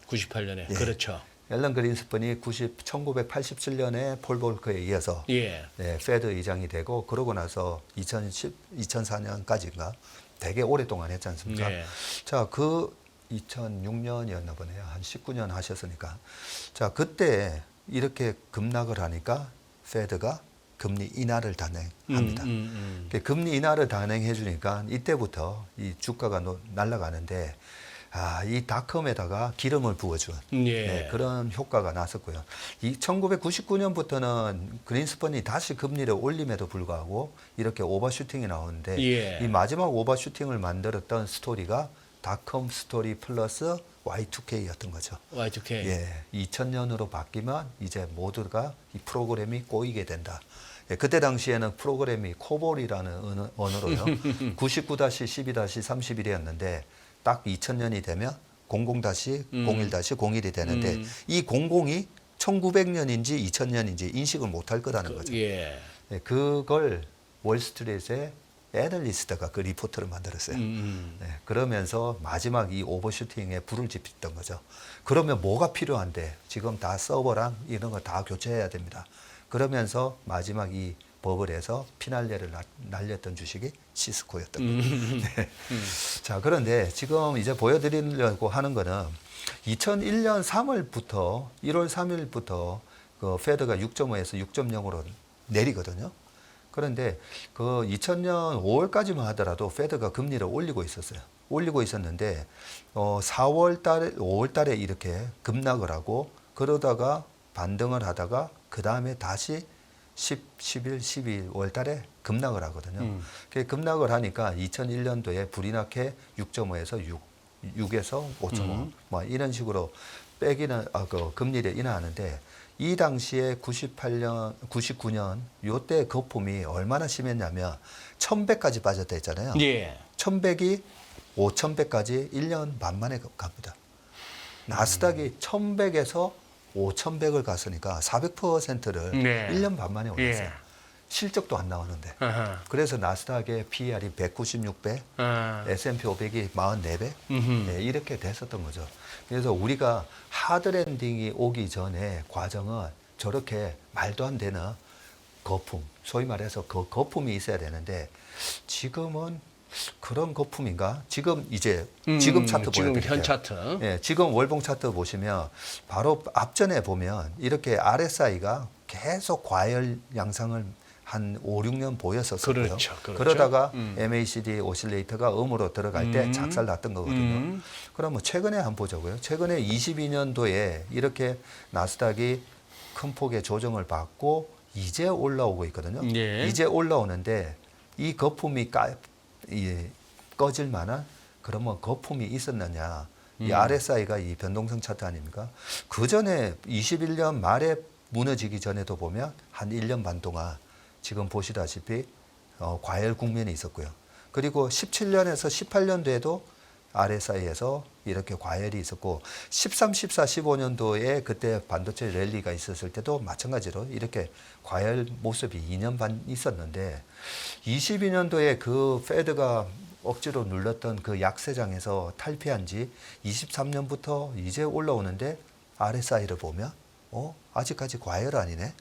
98년에. 예. 그렇죠. 앨런 그린스펀이 1987년에 폴 볼커에 이어서 예. 네, 페드 의장이 되고 그러고 나서 2004년까지인가 되게 오랫동안 했지 않습니까? 네. 자, 그 2006년이었나 보네요. 한 19년 하셨으니까. 자, 그때 이렇게 급락을 하니까 페드가 금리 인하를 단행합니다. 금리 인하를 단행해 주니까 이때부터 이 주가가 날아가는데 이 닷컴에다가 기름을 부어준 예. 네, 그런 효과가 났었고요. 이 1999년부터는 그린스펀이 다시 금리를 올림에도 불구하고 이렇게 오버슈팅이 나오는데 예. 이 마지막 오버슈팅을 만들었던 스토리가 닷컴 스토리 플러스 Y2K였던 거죠. Y2K. 예, 2000년으로 바뀌면 이제 모두가 이 프로그램이 꼬이게 된다. 예, 그때 당시에는 프로그램이 코볼이라는 언어로요. 99-12-32-31이었는데 딱 2000년이 되면 00-01-01이 되는데 이 00이 1900년인지 2000년인지 인식을 못할 거라는 거죠. 예. 예, 그걸 월스트리트의 애널리스트가 그 리포트를 만들었어요. 네, 그러면서 마지막 이 오버슈팅에 불을 지폈던 거죠. 그러면 뭐가 필요한데 지금 다 서버랑 이런 거 다 교체해야 됩니다. 그러면서 마지막 이 버블에서 피날레를 날렸던 주식이 시스코였던 거죠. 네. 자, 그런데 지금 이제 보여드리려고 하는 거는 2001년 3월부터 1월 3일부터 그 페드가 6.5에서 6.0으로 내리거든요. 그런데 그 2000년 5월까지만 하더라도 페드가 금리를 올리고 있었어요. 올리고 있었는데 4월 달에 5월 달에 이렇게 급락을 하고 그러다가 반등을 하다가 그 다음에 다시 11, 12월 달에 급락을 하거든요. 급락을 하니까 2001년도에 불이 나게 6.5에서 6에서 5.5 뭐 이런 식으로 그 금리를 인하하는데 이 당시에 98년, 99년 요때 거품이 얼마나 심했냐면 1100까지 빠졌다 했잖아요. 예. 1100이 5100까지 1년 반 만에 갑니다. 나스닥이 1100에서 5100을 갔으니까 400%를 네. 1년 반 만에 올렸어요. 예. 실적도 안 나오는데. 아하. 그래서 나스닥의 PER이 196배, 아. S&P 500이 44배 네, 이렇게 됐었던 거죠. 그래서 우리가 하드랜딩이 오기 전에 과정은 저렇게 말도 안 되는 거품, 소위 말해서 그 거품이 있어야 되는데 지금은 그런 거품인가? 지금 이제 지금 차트 지금 보여드릴게요. 현 차트. 예, 지금 월봉 차트 보시면 바로 앞전에 보면 이렇게 RSI가 계속 과열 양상을 한 5, 6년 보였었고요. 그렇죠, 그렇죠. 그러다가 MACD 오실레이터가 음으로 들어갈 때 작살 났던 거거든요. 그러면 최근에 한번 보자고요. 최근에 22년도에 이렇게 나스닥이 큰 폭의 조정을 받고 이제 올라오고 있거든요. 예. 이제 올라오는데 이 거품이 꺼질 만한 그러면 거품이 있었느냐. 이 RSI가 이 변동성 차트 아닙니까? 그 전에 21년 말에 무너지기 전에도 보면 한 1년 반 동안 지금 보시다시피 과열 국면이 있었고요. 그리고 17년에서 18년도에도 RSI에서 이렇게 과열이 있었고 13, 14, 15년도에 그때 반도체 랠리가 있었을 때도 마찬가지로 이렇게 과열 모습이 2년 반 있었는데 22년도에 그 페드가 억지로 눌렀던 그 약세장에서 탈피한 지 23년부터 이제 올라오는데 RSI를 보면 아직까지 과열 아니네.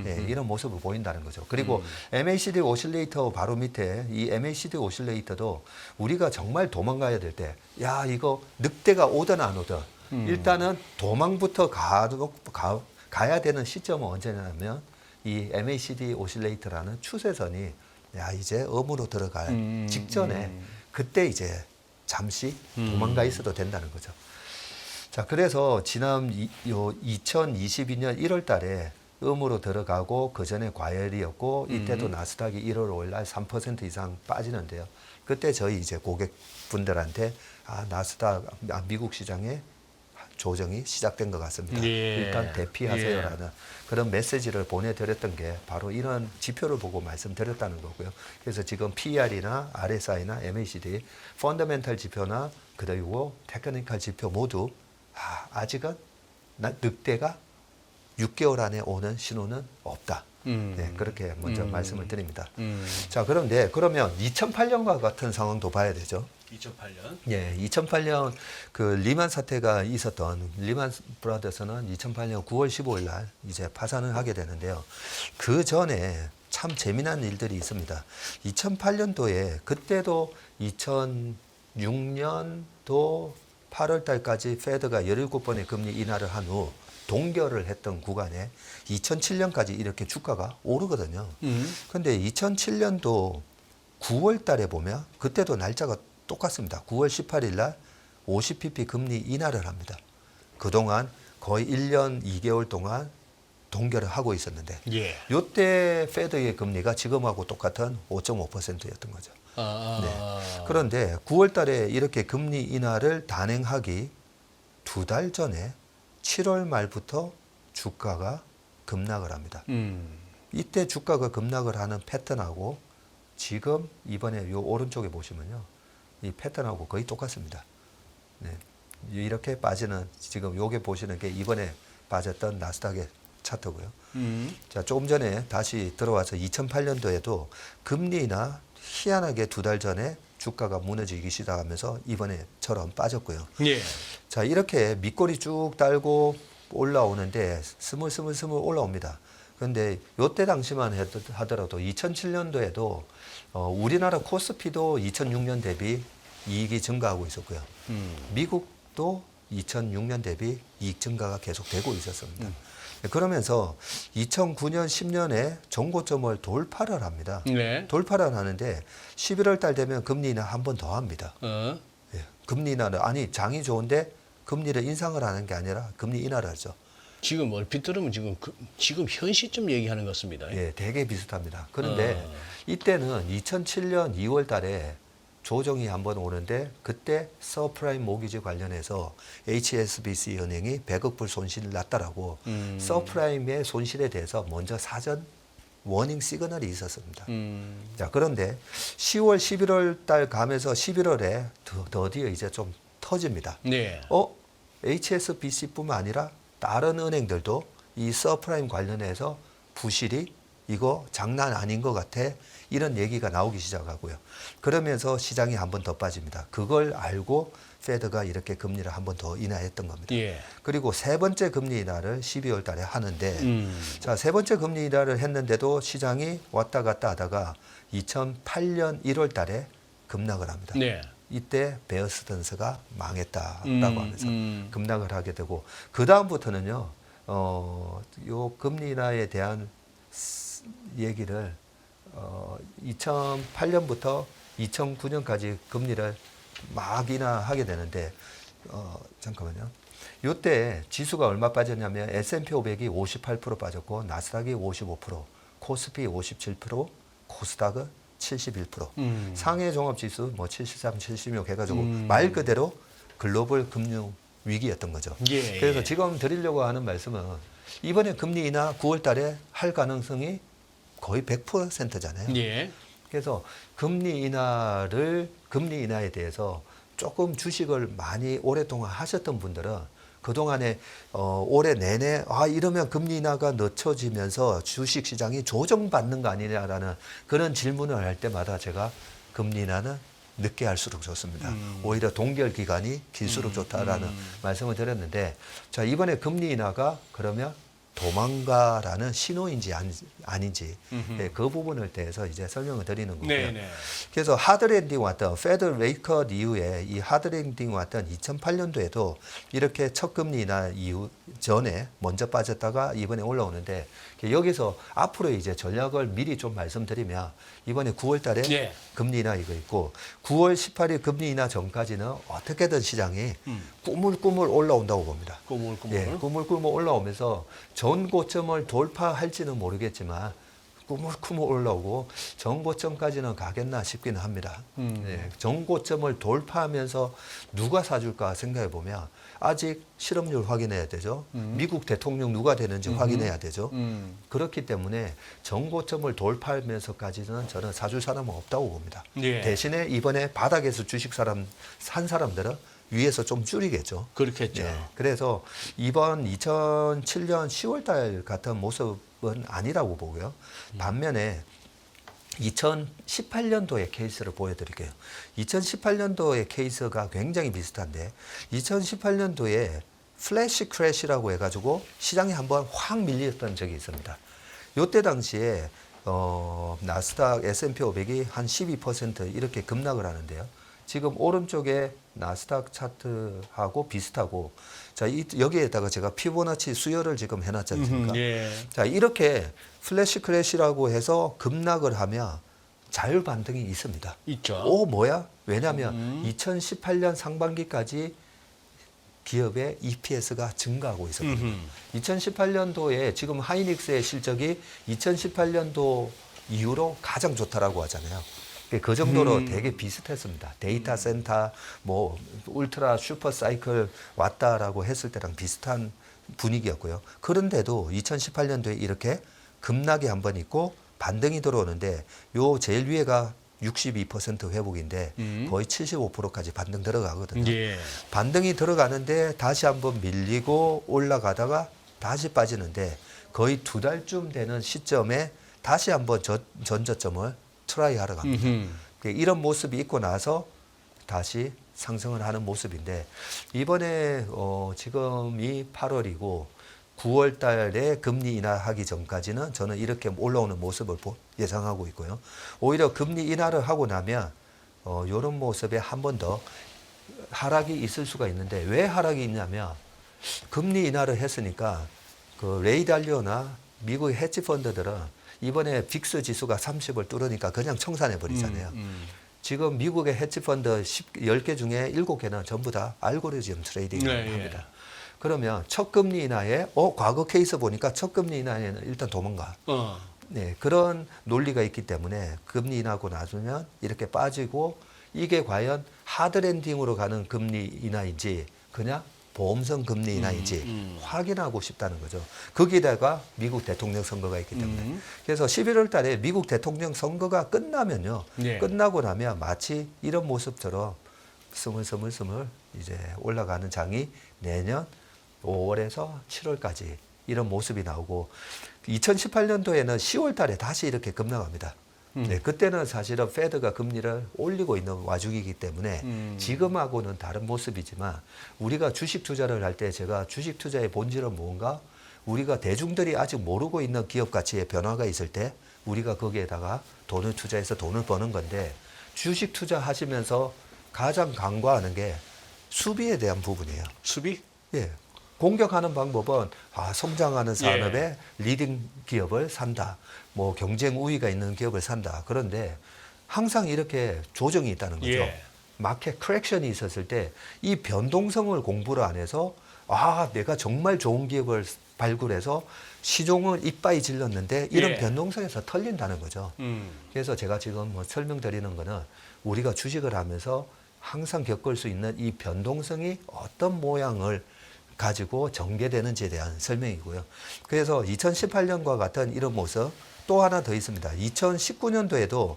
예, 이런 모습을 보인다는 거죠. 그리고 MACD 오실레이터 바로 밑에 이 MACD 오실레이터도 우리가 정말 도망가야 될 때, 야, 이거 늑대가 오든 안 오든 일단은 도망부터 가야 되는 시점은 언제냐면 이 MACD 오실레이터라는 추세선이 야, 이제 음으로 들어갈 직전에 그때 이제 잠시 도망가 있어도 된다는 거죠. 자, 그래서 지난 2022년 1월 달에 음으로 들어가고 그 전에 과열이었고 이때도 나스닥이 1월 5일 날 3% 이상 빠지는데요. 그때 저희 이제 고객분들한테 나스닥 미국 시장에 조정이 시작된 것 같습니다. 예. 일단 대피하세요라는 예. 그런 메시지를 보내드렸던 게 바로 이런 지표를 보고 말씀드렸다는 거고요. 그래서 지금 PER이나 RSI나 MACD, 펀더멘탈 지표나 그리고 테크니컬 지표 모두 아직은 늑대가 6개월 안에 오는 신호는 없다. 네, 그렇게 먼저 말씀을 드립니다. 자, 그런데 그러면 2008년과 같은 상황도 봐야 되죠. 2008년. 예, 2008년 그 리만 사태가 있었던 리만 브라더스는 2008년 9월 15일 날 이제 파산을 하게 되는데요. 그 전에 참 재미난 일들이 있습니다. 2008년도에 그때도 2006년도 8월 달까지 페드가 17번의 금리 인하를 한 후 동결을 했던 구간에 2007년까지 이렇게 주가가 오르거든요. 그런데 2007년도 9월 달에 보면 그때도 날짜가 똑같습니다. 9월 18일 날 50pp 금리 인하를 합니다. 그동안 거의 1년 2개월 동안 동결을 하고 있었는데 예. 이때 페드의 금리가 지금하고 똑같은 5.5%였던 거죠. 네. 그런데 9월 달에 이렇게 금리 인하를 단행하기 2달 전에 7월 말부터 주가가 급락을 합니다. 이때 주가가 급락을 하는 패턴하고 지금 이번에 요 오른쪽에 보시면요. 이 패턴하고 거의 똑같습니다. 네. 이렇게 빠지는 지금 요게 보시는 게 이번에 빠졌던 나스닥의 차트고요. 자, 조금 전에 다시 들어와서 2008년도에도 금리나 희한하게 2달 전에 주가가 무너지기 시작하면서 이번에처럼 빠졌고요. 예. 자, 이렇게 밑꼬리 쭉 달고 올라오는데 스물스물 올라옵니다. 그런데 요때 당시만 하더라도 2007년도에도 우리나라 코스피도 2006년 대비 이익이 증가하고 있었고요. 미국도 2006년 대비 이익 증가가 계속되고 있었습니다. 그러면서 2009년, 10년에 정고점을 돌파를 합니다. 네. 돌파를 하는데 11월 달 되면 금리 인하 한 번 더 합니다. 예, 금리 인하는 장이 좋은데 금리를 인상을 하는 게 아니라 금리 인하를 하죠. 지금 얼핏 들으면 지금 현 시점 얘기하는 것 같습니다. 예, 되게 비슷합니다. 그런데 이때는 2007년 2월 달에 조정이 한번 오는데 그때 서프라임 모기지 관련해서 HSBC 은행이 100억 불 손실을 났다라고 서프라임의 손실에 대해서 먼저 사전 워닝 시그널이 있었습니다. 자, 그런데 10월, 11월 달 가면서 11월에 드디어 이제 좀 터집니다. 네. HSBC뿐만 아니라 다른 은행들도 이 서프라임 관련해서 부실이 이거 장난 아닌 것 같아. 이런 얘기가 나오기 시작하고요. 그러면서 시장이 한 번 더 빠집니다. 그걸 알고 페드가 이렇게 금리를 한 번 더 인하했던 겁니다. 예. 그리고 세 번째 금리 인하를 12월 달에 하는데 자, 세 번째 금리 인하를 했는데도 시장이 왔다 갔다 하다가 2008년 1월 달에 급락을 합니다. 네. 이때 베어스턴스가 망했다라고 하면서 급락을 하게 되고 그 다음부터는요. 요 금리 인하에 대한 얘기를 2008년부터 2009년까지 금리를 막 인하하게 되는데 잠깐만요. 요때 지수가 얼마 빠졌냐면 S&P 500이 58% 빠졌고 나스닥이 55%, 코스피 57%, 코스닥은 71%. 상해 종합지수 뭐 73, 76 해가지고 말 그대로 글로벌 금융 위기였던 거죠. 예. 그래서 지금 드리려고 하는 말씀은 이번에 금리 인하 9월 달에 할 가능성이 거의 100%잖아요. 예. 그래서 금리 인하에 대해서 조금 주식을 많이 오랫동안 하셨던 분들은 그동안에 올해 내내 이러면 금리 인하가 늦춰지면서 주식 시장이 조정받는 거 아니냐라는 그런 질문을 할 때마다 제가 금리 인하는 늦게 할수록 좋습니다. 오히려 동결 기간이 길수록 좋다라는 말씀을 드렸는데, 자, 이번에 금리 인하가 그러면 도망가라는 신호인지 아닌지 네, 그 부분을 대해서 이제 설명을 드리는 거고요. 네네. 그래서 하드랜딩 왔던 페드 레이컷 이후에 이 하드랜딩 왔던 2008년도에도 이렇게 첫 금리 인하 이후 전에 먼저 빠졌다가 이번에 올라오는데, 여기서 앞으로 이제 전략을 미리 좀 말씀드리면, 이번에 9월 달에 예. 금리 인하 이거 있고 9월 18일 금리 인하 전까지는 어떻게든 시장이 꾸물꾸물 올라온다고 봅니다. 꾸물꾸물. 예, 꾸물꾸물 올라오면서 전 고점을 돌파할지는 모르겠지만 꾸물꾸물 올라오고 전 고점까지는 가겠나 싶기는 합니다. 예, 전 고점을 돌파하면서 누가 사줄까 생각해 보면 아직 실업률 확인해야 되죠. 미국 대통령 누가 되는지 확인해야 되죠. 그렇기 때문에 전 고점을 돌파하면서까지는 저는 사줄 사람은 없다고 봅니다. 예. 대신에 이번에 바닥에서 주식 산 사람들은 위에서 좀 줄이겠죠. 그렇겠죠. 네, 그래서 이번 2007년 10월 달 같은 모습은 아니라고 보고요. 반면에 2018년도의 케이스를 보여드릴게요. 2018년도의 케이스가 굉장히 비슷한데, 2018년도에 플래시 크래시라고 해가지고 시장이 한번 확 밀렸던 적이 있습니다. 이때 당시에 나스닥 S&P 500이 한 12% 이렇게 급락을 하는데요. 지금 오른쪽에 나스닥 차트하고 비슷하고, 자, 여기에다가 제가 피보나치 수열을 지금 해놨지 않습니까? 예. 자, 이렇게 플래시 크래시라고 해서 급락을 하면 자율 반등이 있습니다. 있죠. 오, 뭐야? 왜냐하면 2018년 상반기까지 기업의 EPS가 증가하고 있었거든요. 2018년도에 지금 하이닉스의 실적이 2018년도 이후로 가장 좋다라고 하잖아요. 그 정도로 되게 비슷했습니다. 데이터 센터, 뭐 울트라 슈퍼 사이클 왔다라고 했을 때랑 비슷한 분위기였고요. 그런데도 2018년도에 이렇게 급락이 한번 있고 반등이 들어오는데, 요 제일 위에가 62% 회복인데 거의 75%까지 반등 들어가거든요. 예. 반등이 들어가는데 다시 한번 밀리고 올라가다가 다시 빠지는데, 거의 2달쯤 되는 시점에 다시 한번 전저점을 트라이 하러 갑니다. 이런 모습이 있고 나서 다시 상승을 하는 모습인데, 이번에 지금이 8월이고 9월 달에 금리 인하하기 전까지는 저는 이렇게 올라오는 모습을 예상하고 있고요. 오히려 금리 인하를 하고 나면 이런 모습에 한 번 더 하락이 있을 수가 있는데, 왜 하락이 있냐면 금리 인하를 했으니까 그 레이 달리오나 미국의 헤지 펀드들은 이번에 빅스 지수가 30을 뚫으니까 그냥 청산해 버리잖아요. 지금 미국의 헤지 펀드 10개 중에 7개는 전부 다 알고리즘 트레이딩을 네, 합니다. 예. 그러면 첫 금리 인하에 과거 케이스 보니까 첫 금리 인하에는 일단 도망가. 네, 그런 논리가 있기 때문에 금리 인하고 나서면 이렇게 빠지고, 이게 과연 하드랜딩으로 가는 금리 인하인지 그냥 보험성 금리 인하인지 확인하고 싶다는 거죠. 거기다가 미국 대통령 선거가 있기 때문에. 그래서 11월 달에 미국 대통령 선거가 끝나면요. 예. 끝나고 나면 마치 이런 모습처럼 스물스물 이제 올라가는 장이 내년 5월에서 7월까지 이런 모습이 나오고, 2018년도에는 10월 달에 다시 이렇게 급락합니다. 네, 그때는 사실은 페드가 금리를 올리고 있는 와중이기 때문에 지금하고는 다른 모습이지만, 우리가 주식 투자를 할 때 제가 주식 투자의 본질은 뭔가, 우리가 대중들이 아직 모르고 있는 기업 가치의 변화가 있을 때 우리가 거기에다가 돈을 투자해서 돈을 버는 건데, 주식 투자하시면서 가장 간과하는 게 수비에 대한 부분이에요. 수비? 예. 공격하는 방법은 성장하는 산업의 리딩 기업을 산다. 뭐 경쟁 우위가 있는 기업을 산다. 그런데 항상 이렇게 조정이 있다는 거죠. 예. 마켓 크랙션이 있었을 때 이 변동성을 공부를 안 해서 내가 정말 좋은 기업을 발굴해서 시종을 이빠이 질렀는데 이런 변동성에서 털린다는 거죠. 그래서 제가 지금 뭐 설명드리는 거는, 우리가 주식을 하면서 항상 겪을 수 있는 이 변동성이 어떤 모양을 가지고 전개되는지에 대한 설명이고요. 그래서 2018년과 같은 이런 모습 또 하나 더 있습니다. 2019년도에도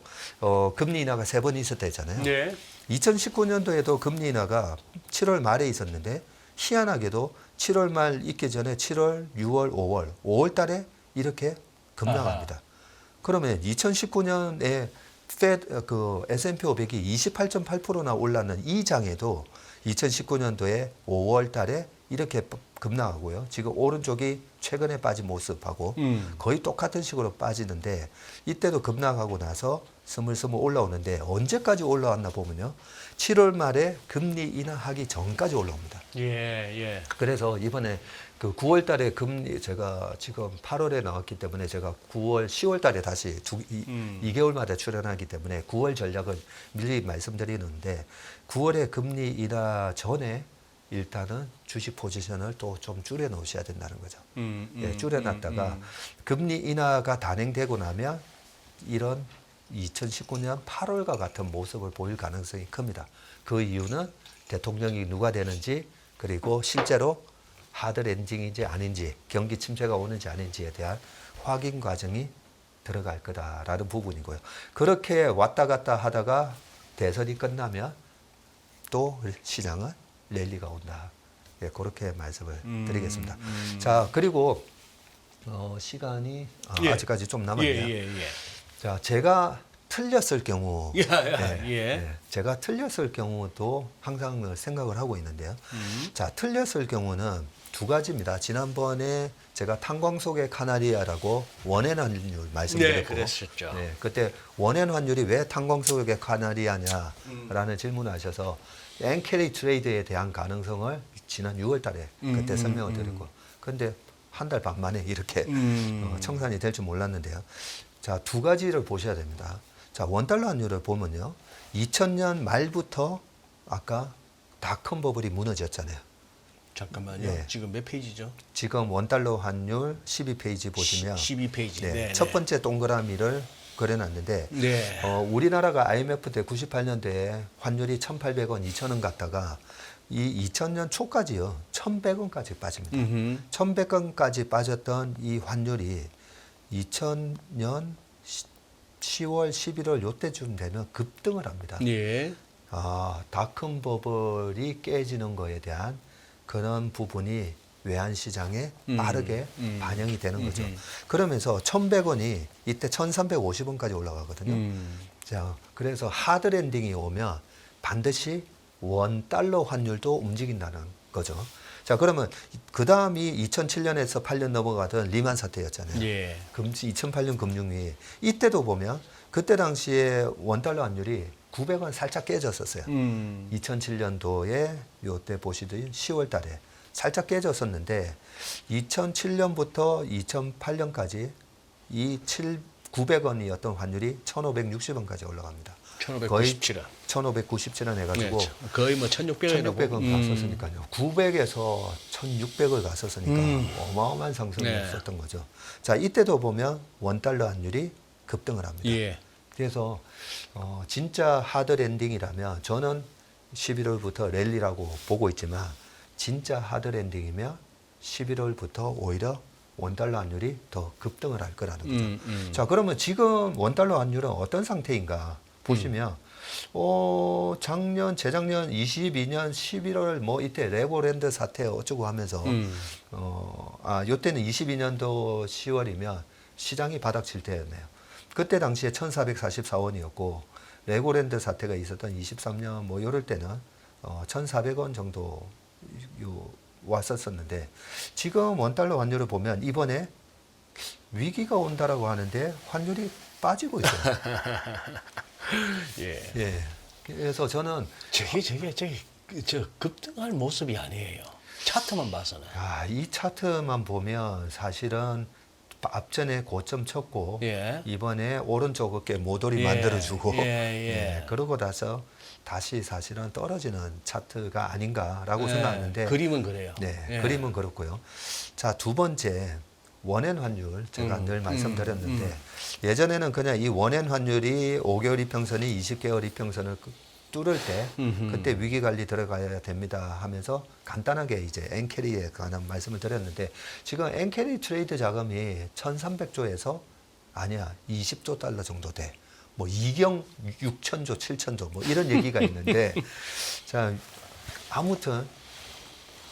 금리 인하가 3번 있었다잖아요. 네. 2019년도에도 금리 인하가 7월 말에 있었는데, 희한하게도 7월 말 있기 전에 7월, 6월, 5월 달에 이렇게 급락합니다. 그러면 2019년에 그 S&P 500이 28.8%나 올랐는 이 장에도 2019년도에 5월 달에 이렇게 급락하고요. 지금 오른쪽이 최근에 빠진 모습하고 거의 똑같은 식으로 빠지는데 이때도 급락하고 나서 스물스물 올라오는데 언제까지 올라왔나 보면요. 7월 말에 금리 인하하기 전까지 올라옵니다. 예. 그래서 이번에 그 9월 달에 금리 제가 지금 8월에 나왔기 때문에 제가 9월, 10월 달에 다시 2개월마다 출연하기 때문에 9월 전략은 미리 말씀드리는데 9월에 금리 인하 전에 일단은 주식 포지션을 또 좀 줄여 놓으셔야 된다는 거죠. 예, 줄여놨다가 금리 인하가 단행되고 나면 이런 2019년 8월과 같은 모습을 보일 가능성이 큽니다. 그 이유는 대통령이 누가 되는지 그리고 실제로 하드 랜딩인지 아닌지 경기 침체가 오는지 아닌지에 대한 확인 과정이 들어갈 거다라는 부분이고요. 그렇게 왔다 갔다 하다가 대선이 끝나면 또 시장은 랠리가 온다. 예, 그렇게 말씀을 드리겠습니다. 자, 그리고 시간이 아직까지 좀 남았네요. 예. 자, 제가 틀렸을 경우, 예. 제가 틀렸을 경우도 항상 생각을 하고 있는데요. 자, 틀렸을 경우는 두 가지입니다. 지난번에 제가 탄광 속의 카나리아라고 원엔 환율 말씀드렸고, 네, 그랬었죠. 네, 그때 원엔 환율이 왜 탄광 속의 카나리아냐라는 질문을 하셔서 엔캐리 트레이드에 대한 가능성을 지난 6월달에 그때 설명을 드리고, 근데 한 달 반 만에 이렇게 청산이 될 줄 몰랐는데요. 자, 두 가지를 보셔야 됩니다. 자, 원달러 환율을 보면요. 2000년 말부터 아까 닷컴 버블이 무너졌잖아요. 잠깐만요. 예. 지금 몇 페이지죠? 지금 원달러 환율 12페이지 보시면 12페이지. 네. 첫 번째 동그라미를 그려놨는데 네. 우리나라가 IMF 때 98년대에 환율이 1,800원, 2,000원 갔다가 이 2000년 초까지요. 1,100원까지 빠집니다. 1,100원까지 빠졌던 이 환율이 2000년 10월, 11월 요때쯤 되면 급등을 합니다. 예. 닷컴 버블이 깨지는 거에 대한 그런 부분이 외환시장에 빠르게 반영이 되는 거죠. 그러면서 1,100원이 이때 1,350원까지 올라가거든요. 자, 그래서 하드랜딩이 오면 반드시 원달러 환율도 움직인다는 거죠. 자, 그러면 그 다음이 2007년에서 8년 넘어가던 리만 사태였잖아요. 예. 2008년 금융위. 이때도 보면 그때 당시에 원달러 환율이 900원 살짝 깨졌었어요. 2007년도에 요때 보시듯이 10월 달에 살짝 깨졌었는데 2007년부터 2008년까지 이 900원이었던 환율이 1,560원까지 올라갑니다. 1597원. 1,597원 해가지고 네, 거의 뭐 1,600원. 1,600원 갔었으니까요. 900에서 1,600을 갔었으니까 어마어마한 상승이 네. 있었던 거죠. 자, 이때도 보면 원달러 환율이 급등을 합니다. 예. 그래서 진짜 하드 랜딩이라면 저는 11월부터 랠리라고 보고 있지만 진짜 하드 랜딩이면 11월부터 오히려 원달러 환율이 더 급등을 할 거라는 거죠. 자, 그러면 지금 원달러 환율은 어떤 상태인가 보시면 재작년 22년 11월 뭐 이때 레고랜드 사태 어쩌고 하면서 요때는 22년도 10월이면 시장이 바닥칠 때였네요. 그때 당시에 1,444원이었고 레고랜드 사태가 있었던 23년 뭐 이럴 때는 1,400원 정도 왔었었는데 지금 원달러 환율을 보면 이번에 위기가 온다라고 하는데 환율이 빠지고 있어요. 예. 예. 그래서 저는 저 급등할 모습이 아니에요. 차트만 봐서는. 이 차트만 보면 사실은 앞전에 고점 쳤고 예. 이번에 오른쪽 어깨 모돌이 예. 만들어주고 예. 그러고 나서 다시 사실은 떨어지는 차트가 아닌가라고 생각하는데 그림은 그래요. 네, 예. 그림은 그렇고요. 자, 두 번째 원엔 환율 제가 늘 말씀드렸는데 예전에는 그냥 이 원엔 환율이 5개월 이평선이 20개월 이평선을 뚫을 때 그때 위기 관리 들어가야 됩니다 하면서 간단하게 이제 엔캐리에 관한 말씀을 드렸는데 지금 엔캐리 트레이드 자금이 1,300조에서 아니야 20조 달러 정도 돼. 뭐 이경 6천조, 7천조 뭐 이런 얘기가 있는데 자, 아무튼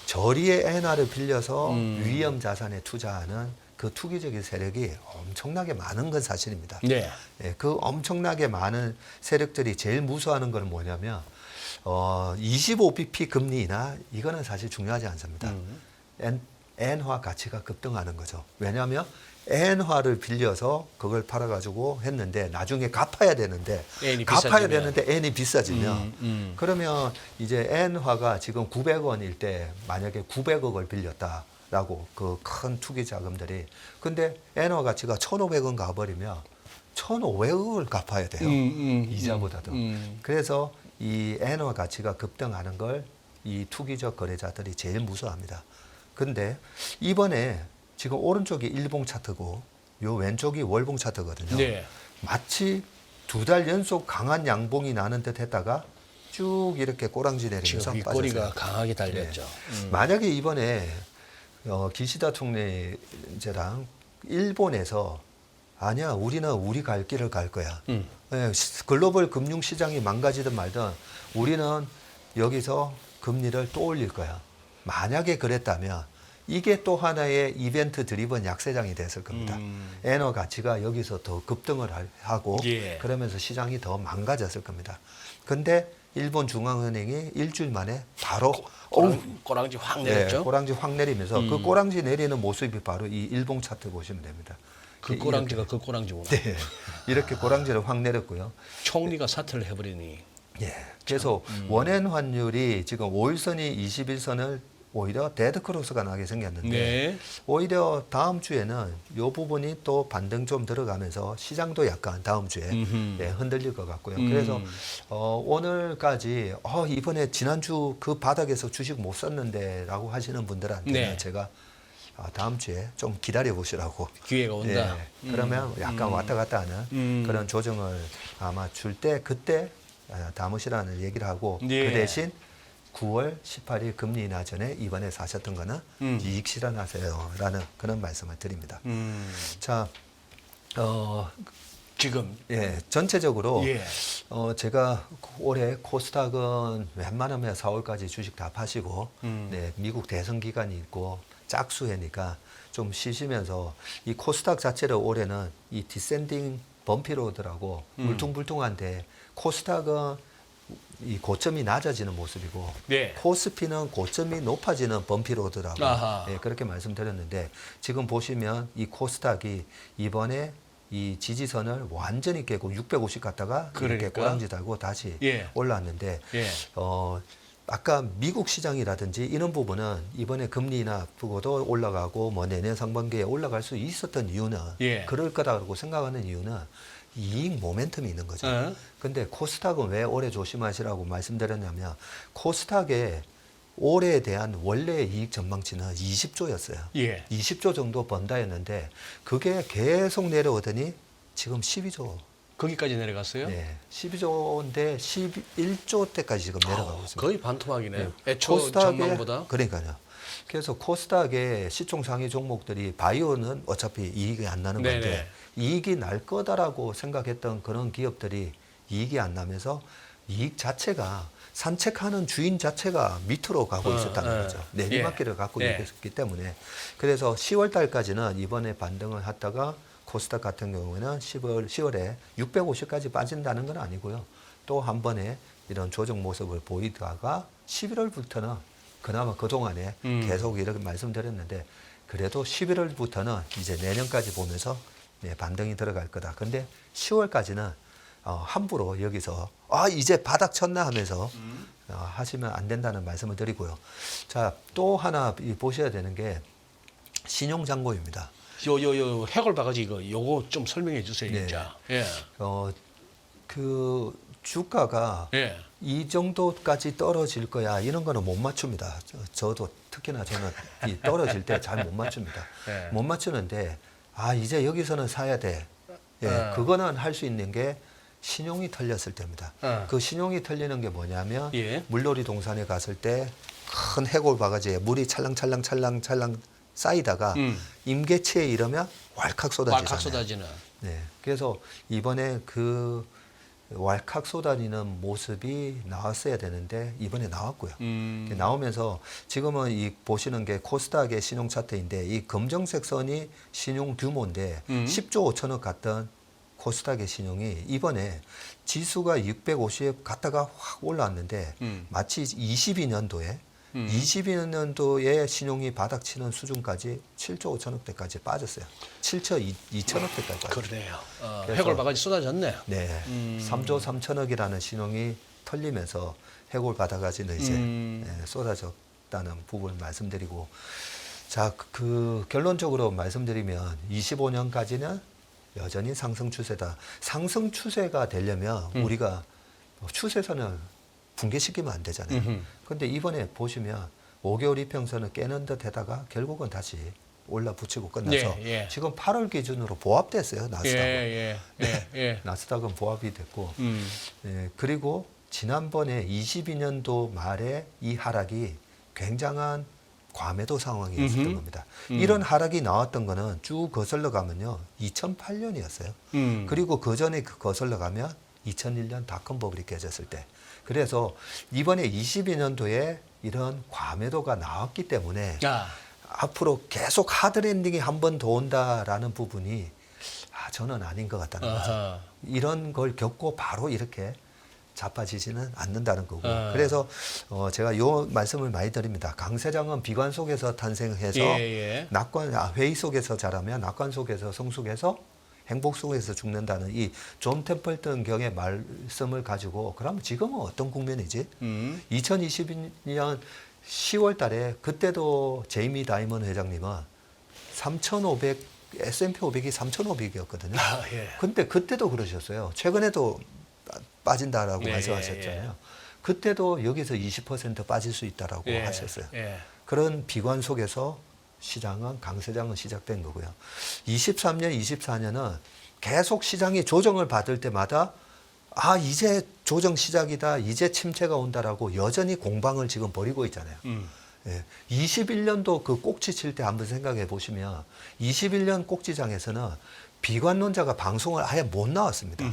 저리의 엔화를 빌려서 위험 자산에 투자하는 그 투기적인 세력이 엄청나게 많은 건 사실입니다. 네. 예, 그 엄청나게 많은 세력들이 제일 무서워하는 건 뭐냐면 25bp 금리 인하 이거는 사실 중요하지 않습니다. 엔화 가치가 급등하는 거죠. 왜냐하면 엔화를 빌려서 그걸 팔아가지고 했는데 나중에 갚아야 되는데 엔이 갚아야 비싸지면. 되는데 엔이 비싸지면 그러면 이제 엔화가 지금 900원일 때 만약에 900억을 빌렸다라고 그 큰 투기 자금들이 근데 엔화 가치가 1,500원 가버리면 1,500억을 갚아야 돼요. 이자보다도. 그래서 이 엔화 가치가 급등하는 걸 이 투기적 거래자들이 제일 무서워합니다. 근데 이번에 지금 오른쪽이 일봉 차트고 요 왼쪽이 월봉 차트거든요. 네. 마치 2달 연속 강한 양봉이 나는 듯 했다가 쭉 이렇게 꼬랑지 내리면서 지금 이 빠졌어요. 꼬리가 강하게 달렸죠. 만약에 이번에 기시다 총리제랑 일본에서 아니야 우리는 우리 갈 길을 갈 거야. 예, 글로벌 금융 시장이 망가지든 말든 우리는 여기서 금리를 또 올릴 거야. 만약에 그랬다면 이게 또 하나의 이벤트 드리븐 약세장이 됐을 겁니다. 엔화 가치가 여기서 더 급등을 하고 예. 그러면서 시장이 더 망가졌을 겁니다. 근데 일본 중앙은행이 일주일 만에 바로 꼬랑지 확 내렸죠. 네, 꼬랑지 확 내리면서 그 꼬랑지 내리는 모습이 바로 이 일봉 차트 보시면 됩니다. 그 꼬랑지가 그 꼬랑지구나. 네, 이렇게 꼬랑지를 확 내렸고요. 총리가 사퇴를 해버리니. 예, 그래서 원엔 환율이 지금 5일선이 21선을 오히려 데드크로스가 나게 생겼는데 네. 오히려 다음 주에는 이 부분이 또 반등 좀 들어가면서 시장도 약간 다음 주에 예, 흔들릴 것 같고요. 그래서 오늘까지 이번에 지난주 그 바닥에서 주식 못 샀는데 라고 하시는 분들한테는 네. 제가 다음 주에 좀 기다려 보시라고. 기회가 온다. 예, 그러면 약간 왔다 갔다 하는 그런 조정을 아마 줄 때 그때 담으시라는 얘기를 하고 네. 그 대신 9월 18일 금리 인하 전에 이번에 사셨던 거는 이익 실현하세요라는 그런 말씀을 드립니다. 자, 지금 예, 전체적으로 예. 제가 올해 코스닥은 웬만하면 4월까지 주식 다 파시고 네, 미국 대선 기간이 있고 짝수해니까 좀 쉬시면서 이 코스닥 자체를 올해는 이 디센딩 범피로드라고 울퉁불퉁한데 코스닥은 이 고점이 낮아지는 모습이고 네. 코스피는 고점이 높아지는 범피로드라고 아하. 예, 그렇게 말씀드렸는데 지금 보시면 이 코스닥이 이번에 이 지지선을 완전히 깨고 650 갔다가 이렇게 그러니까. 꼬랑지 달고 다시 예. 올라왔는데 예. 아까 미국 시장이라든지 이런 부분은 이번에 금리 인하 앞두고도 올라가고 뭐 내년 상반기에 올라갈 수 있었던 이유는 예. 그럴 거다라고 생각하는 이유는 이익 모멘텀이 있는 거죠. 근데 코스닥은 왜 올해 조심하시라고 말씀드렸냐면 코스닥의 올해에 대한 원래의 이익 전망치는 20조였어요. 예. 20조 정도 번다였는데 그게 계속 내려오더니 지금 12조. 거기까지 내려갔어요? 네, 12조인데 11조 때까지 지금 내려가고 있습니다. 거의 반토막이네. 네. 애초 전망보다. 그러니까요. 그래서 코스닥의 시총 상위 종목들이 바이오는 어차피 이익이 안 나는 건데 네네. 이익이 날 거다라고 생각했던 그런 기업들이 이익이 안 나면서 이익 자체가 산책하는 주인 자체가 밑으로 가고 있었다는 거죠. 내리막길을 갖고 예. 있었기 때문에 그래서 10월 달까지는 이번에 반등을 했다가 코스닥 같은 경우에는 10월에 650까지 빠진다는 건 아니고요. 또 한 번에 이런 조정 모습을 보이다가 11월부터는 그나마 그동안에 계속 이렇게 말씀드렸는데 그래도 11월부터는 이제 내년까지 보면서 네, 반등이 들어갈 거다. 근데 10월까지는 함부로 여기서 이제 바닥 쳤나 하면서 하시면 안 된다는 말씀을 드리고요. 자, 또 하나 보셔야 되는 게 신용잔고입니다. 요 해골 바가지 요거 좀 설명해 주세요, 네. 진짜. 예. 그 주가가 예. 이 정도까지 떨어질 거야 이런 거는 못 맞춥니다. 저도 특히나 저는 이 떨어질 때 잘 못 맞춥니다. 네. 못 맞추는데 이제 여기서는 사야 돼. 예, 그거는 할 수 있는 게 신용이 털렸을 때입니다. 그 신용이 털리는 게 뭐냐면 예. 물놀이 동산에 갔을 때 큰 해골 바가지에 물이 찰랑찰랑 쌓이다가 임계치에 이르면 왈칵 쏟아지잖아요. 왈칵 쏟아지는. 네, 그래서 이번에 그 왈칵 쏟아지는 모습이 나왔어야 되는데 이번에 나왔고요. 나오면서 지금은 이 보시는 게 코스닥의 신용 차트인데 이 검정색 선이 신용 규모인데 10조 5천억 갔던 코스닥의 신용이 이번에 지수가 650 갔다가 확 올라왔는데 마치 22년도에 신용이 바닥치는 수준까지 7조 5천억대까지 빠졌어요. 7조 2천억대까지 빠졌어요. 그러네요. 그래서 해골바가지 쏟아졌네. 네, 3조 3천억이라는 신용이 털리면서 해골 바다가지는 이제 쏟아졌다는 부분을 말씀드리고, 자, 그 결론적으로 말씀드리면 25년까지는 여전히 상승 추세다. 상승 추세가 되려면 우리가 추세선을 붕괴시키면 안 되잖아요. 근데 이번에 보시면 5개월 이평선을 깨는 듯 하다가 결국은 다시 올라붙이고 끝나서 지금 8월 기준으로 보합됐어요. 나스닥은. 나스닥은 보합이 됐고 그리고 지난번에 22년도 말에 이 하락이 굉장한 과매도 상황이었던 겁니다. 이런 하락이 나왔던 거는 쭉 거슬러 가면요. 2008년이었어요. 그리고 그 전에 거슬러 가면 2001년 닷컴 버블이 깨졌을 때. 그래서 이번에 22년도에 이런 과매도가 나왔기 때문에 앞으로 계속 하드랜딩이 한 번 더 온다라는 부분이 저는 아닌 것 같다는 거죠. 이런 걸 겪고 바로 이렇게 자빠지지는 않는다는 거고. 그래서 제가 요 말씀을 많이 드립니다. 강세장은 비관 속에서 탄생해서 낙관, 회의 속에서 자라면 낙관 속에서 성숙해서 행복 속에서 죽는다는 이 존 템플턴 경의 말씀을 가지고 그러면 지금은 어떤 국면이지? 2022년 10월 달에 그때도 제이미 다이먼 회장님은 3,500 S&P 500이 3,500이었거든요. 근데 그때도 그러셨어요. 최근에도 빠진다라고 말씀하셨잖아요. 그때도 여기서 20% 빠질 수 있다라고 하셨어요. 그런 비관 속에서 시장은 강세장은 시작된 거고요. 23년, 24년은 계속 시장이 조정을 받을 때마다 이제 조정 시작이다, 이제 침체가 온다라고 여전히 공방을 지금 벌이고 있잖아요. 21년도 그 꼭지 칠 때 한번 생각해 보시면 21년 꼭지장에서는 비관론자가 방송을 아예 못 나왔습니다.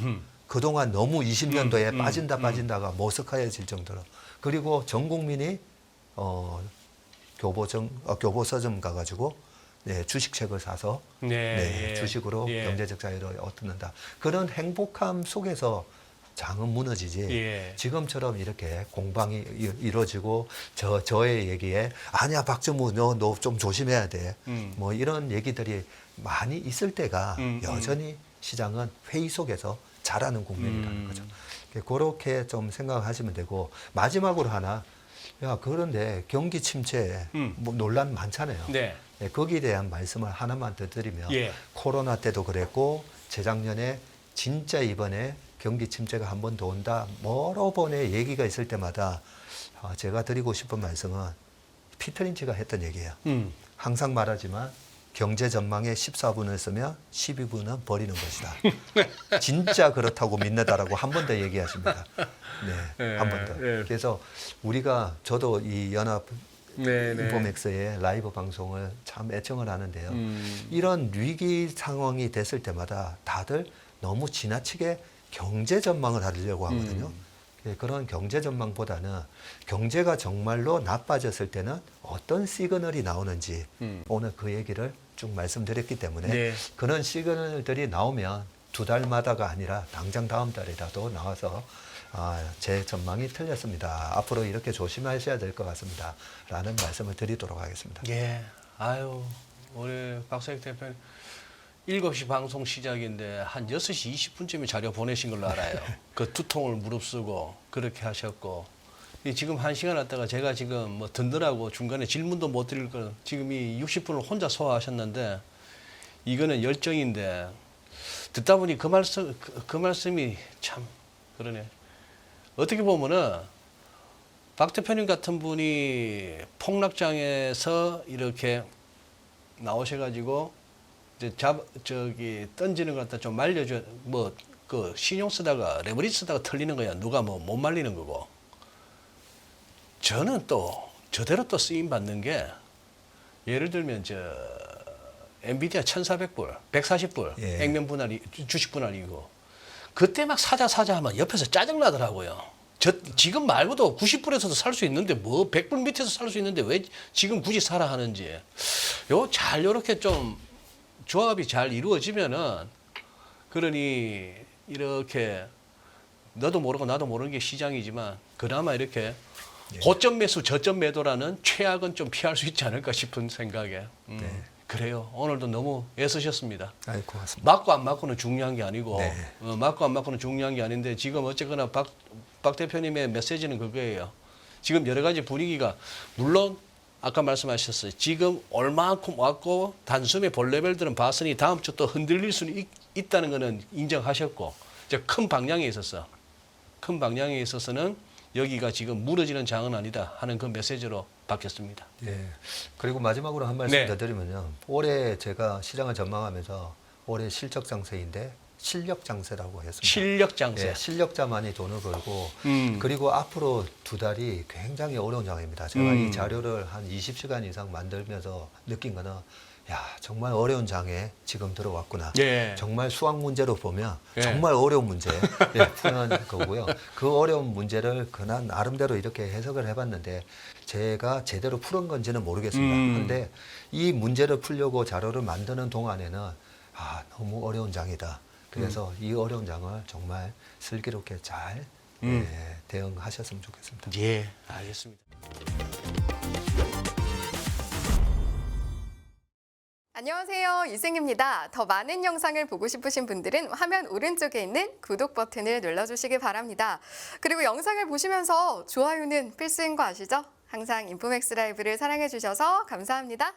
그동안 너무 20년도에 빠진다가 머쓱해질 정도로. 그리고 전 국민이 교보서점 가가지고 주식책을 사서 주식으로 경제적 자유를 얻는다. 그런 행복함 속에서 장은 무너지지. 지금처럼 이렇게 공방이 이루어지고 저의 얘기에 아니야 박정우 너 좀 조심해야 돼. 뭐 이런 얘기들이 많이 있을 때가 여전히 시장은 회의 속에서 자라는 국면이라는 거죠. 그렇게 좀 생각하시면 되고 마지막으로 하나. 그런데 경기 침체 뭐 논란 많잖아요. 거기에 대한 말씀을 하나만 더 드리면 코로나 때도 그랬고 재작년에 진짜 이번에 경기 침체가 한 번 더 온다. 여러 번의 얘기가 있을 때마다 제가 드리고 싶은 말씀은 피터 린치가 했던 얘기예요. 항상 말하지만 경제 전망에 14분을 쓰면 12분은 버리는 것이다. 진짜 그렇다고 믿는다라고 한 번 더 얘기하십니다. 한 번 더. 그래서 저도 이 연합 인포맥스의 라이브 방송을 참 애청을 하는데요. 이런 위기 상황이 됐을 때마다 다들 너무 지나치게 경제 전망을 하려고 하거든요. 그런 경제 전망보다는 경제가 정말로 나빠졌을 때는 어떤 시그널이 나오는지 오늘 그 얘기를 쭉 말씀드렸기 때문에 그런 시그널들이 나오면 2달마다가 아니라 당장 다음 달이라도 나와서 제 전망이 틀렸습니다. 앞으로 이렇게 조심하셔야 될 것 같습니다. 라는 말씀을 드리도록 하겠습니다. 우리 박사익 대표님 7시 방송 시작인데 한 6시 20분쯤에 자료 보내신 걸로 알아요. 그 두통을 무릅쓰고 그렇게 하셨고 지금 1시간 왔다가 제가 지금 뭐 듣느라고 중간에 질문도 못 드릴 거 지금 이 60분을 혼자 소화하셨는데 이거는 열정인데 듣다 보니 그 말씀이 참 그러네. 어떻게 보면은 박 대표님 같은 분이 폭락장에서 이렇게 나오셔가지고 이제 던지는 것 갖다 좀 말려줘 그 신용 쓰다가 레버리지 쓰다가 털리는 거야. 누가 뭐 못 말리는 거고. 저는 또 저대로 또 쓰임 받는 게 예를 들면 엔비디아 1,400불, 140불 액면 분할이 주식 분할이고 그때 막 사자 하면 옆에서 짜증나더라고요. 지금 말고도 90불에서도 살 수 있는데 뭐 100불 밑에서 살 수 있는데 왜 지금 굳이 사라 하는지. 요렇게 좀 조합이 잘 이루어지면은 그러니 이렇게 너도 모르고 나도 모르는 게 시장이지만 그나마 이렇게 고점 매수 저점 매도라는 최악은 좀 피할 수 있지 않을까 싶은 생각에. 그래요. 오늘도 너무 애쓰셨습니다. 아이, 고맙습니다. 맞고 안 맞고는 중요한 게 아니고 네. 맞고 안 맞고는 중요한 게 아닌데 지금 어쨌거나 박 대표님의 메시지는 그거예요. 지금 여러 가지 분위기가 물론 아까 말씀하셨어요. 지금 얼마만큼 왔고 단숨에 볼 레벨들은 봤으니 다음 주 또 흔들릴 수는 있다는 거는 인정하셨고 이제 큰 방향에 있어서 큰 방향에 있어서는 여기가 지금 무너지는 장은 아니다 하는 그 메시지로 바뀌었습니다. 예. 그리고 마지막으로 한 말씀 네. 더 드리면요. 올해 제가 시장을 전망하면서 올해 실적 장세인데 실력 장세라고 했습니다. 실력 장세. 예, 실력자만이 돈을 벌고 그리고 앞으로 두 달이 굉장히 어려운 장입니다. 제가 이 자료를 한 20시간 이상 만들면서 느낀 거는 야, 정말 어려운 장에 지금 들어왔구나. 예. 정말 수학 문제로 보면 예. 정말 어려운 문제 푸는 거고요. 그 어려운 문제를 그냥 나름대로 이렇게 해석을 해봤는데 제가 제대로 푸는 건지는 모르겠습니다. 그런데 이 문제를 풀려고 자료를 만드는 동안에는 너무 어려운 장이다. 그래서 이 어려운 장을 정말 슬기롭게 잘 대응하셨으면 좋겠습니다. 예, 알겠습니다. 안녕하세요. 유승입니다. 더 많은 영상을 보고 싶으신 분들은 화면 오른쪽에 있는 구독 버튼을 눌러주시기 바랍니다. 그리고 영상을 보시면서 좋아요는 필수인 거 아시죠? 항상 인포맥스 라이브를 사랑해 주셔서 감사합니다.